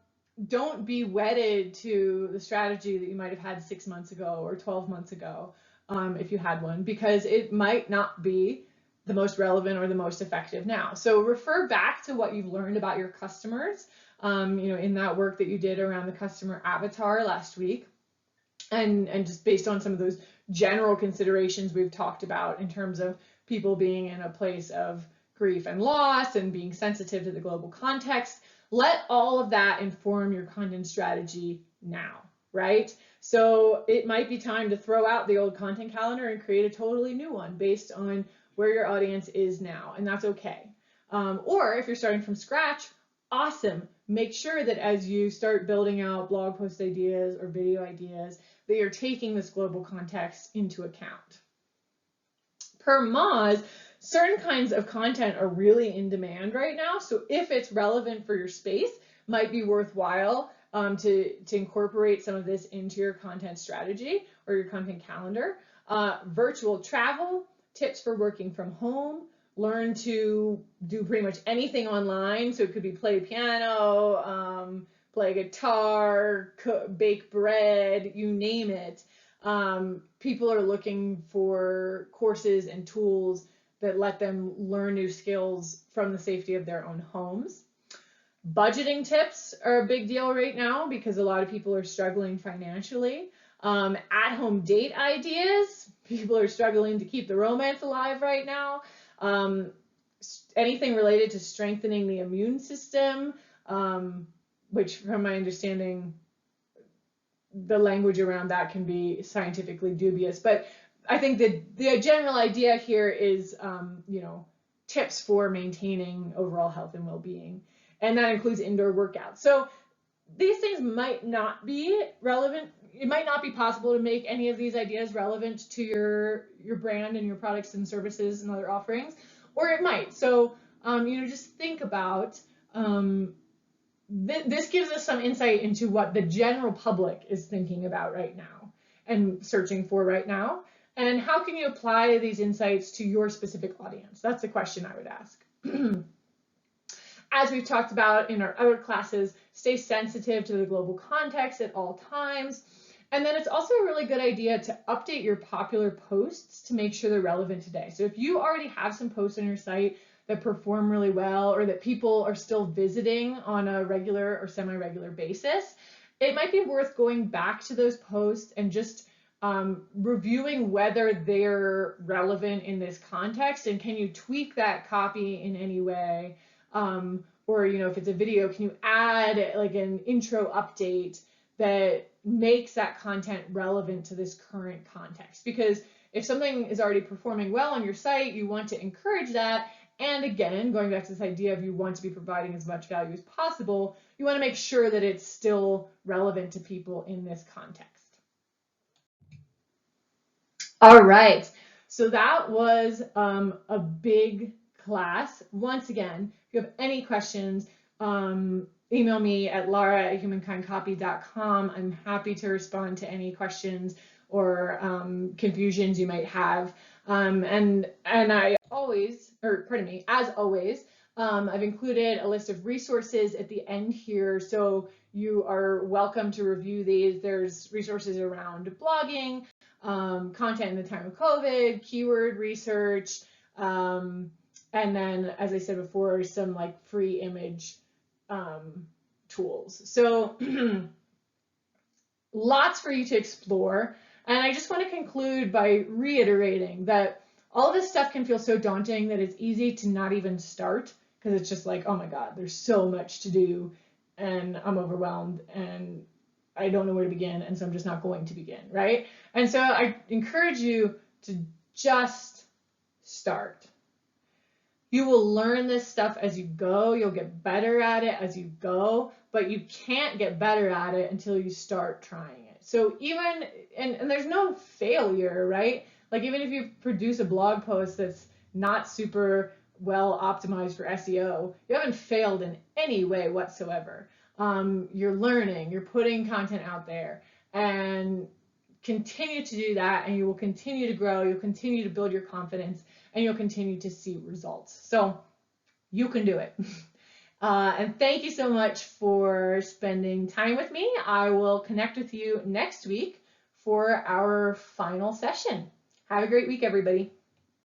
don't be wedded to the strategy that you might have had 6 months ago or 12 months ago, if you had one, because it might not be the most relevant or the most effective now. So refer back to what you've learned about your customers, you know, in that work that you did around the customer avatar last week, and just based on some of those general considerations we've talked about in terms of people being in a place of grief and loss and being sensitive to the global context. Let all of that inform your content strategy now, right? So it might be time to throw out the old content calendar and create a totally new one based on where your audience is now, and that's okay. Or if you're starting from scratch, awesome. Make sure that as you start building out blog post ideas or video ideas, that you're taking this global context into account. Per Moz, certain kinds of content are really in demand right now. So if it's relevant for your space, might be worthwhile to incorporate some of this into your content strategy or your content calendar. Virtual travel, tips for working from home, learn to do pretty much anything online. So it could be play piano, play guitar, cook, bake bread, you name it. People are looking for courses and tools that let them learn new skills from the safety of their own homes. Budgeting tips are a big deal right now because a lot of people are struggling financially. At-home date ideas, people are struggling to keep the romance alive right now. Anything related to strengthening the immune system, which from my understanding, the language around that can be scientifically dubious, but I think that the general idea here is, you know, tips for maintaining overall health and well-being, and that includes indoor workouts. So these things might not be relevant. It might not be possible to make any of these ideas relevant to your brand and your products and services and other offerings, or it might. So, you know, just think about, this gives us some insight into what the general public is thinking about right now and searching for right now. And how can you apply these insights to your specific audience? That's the question I would ask. As we've talked about in our other classes, stay sensitive to the global context at all times. And then it's also a really good idea to update your popular posts to make sure they're relevant today. So if you already have some posts on your site that perform really well, or that people are still visiting on a regular or semi-regular basis, it might be worth going back to those posts and just reviewing whether they're relevant in this context, and can you tweak that copy in any way? Or, you know, if it's a video, can you add like an intro update that makes that content relevant to this current context? Because if something is already performing well on your site, you want to encourage that. And again, going back to this idea of you want to be providing as much value as possible, you want to make sure that it's still relevant to people in this context. All right, so that was a big class. Once again, if you have any questions, email me at lara@humankindcopy.com. I'm happy to respond to any questions or confusions you might have. And I always, or pardon me, as always, I've included a list of resources at the end here, so you are welcome to review these. There's resources around blogging, content in the time of COVID, keyword research, and then, as I said before, some like free image tools. So lots for you to explore. And I just want to conclude by reiterating that all this stuff can feel so daunting that it's easy to not even start, because it's just like, oh my God, there's so much to do and I'm overwhelmed and I don't know where to begin, and so I'm just not going to begin, right? And so I encourage you to just start. You will learn this stuff as you go. You'll get better at it as you go, but you can't get better at it until you start trying it. So even, and there's no failure, right? Like even if you produce a blog post that's not super well optimized for SEO, you haven't failed in any way whatsoever. You're learning, you're putting content out there, and continue to do that, and you will continue to grow, you'll continue to build your confidence, and you'll continue to see results. So you can do it. And thank you so much for spending time with me. I will connect with you next week for our final session. Have a great week, everybody.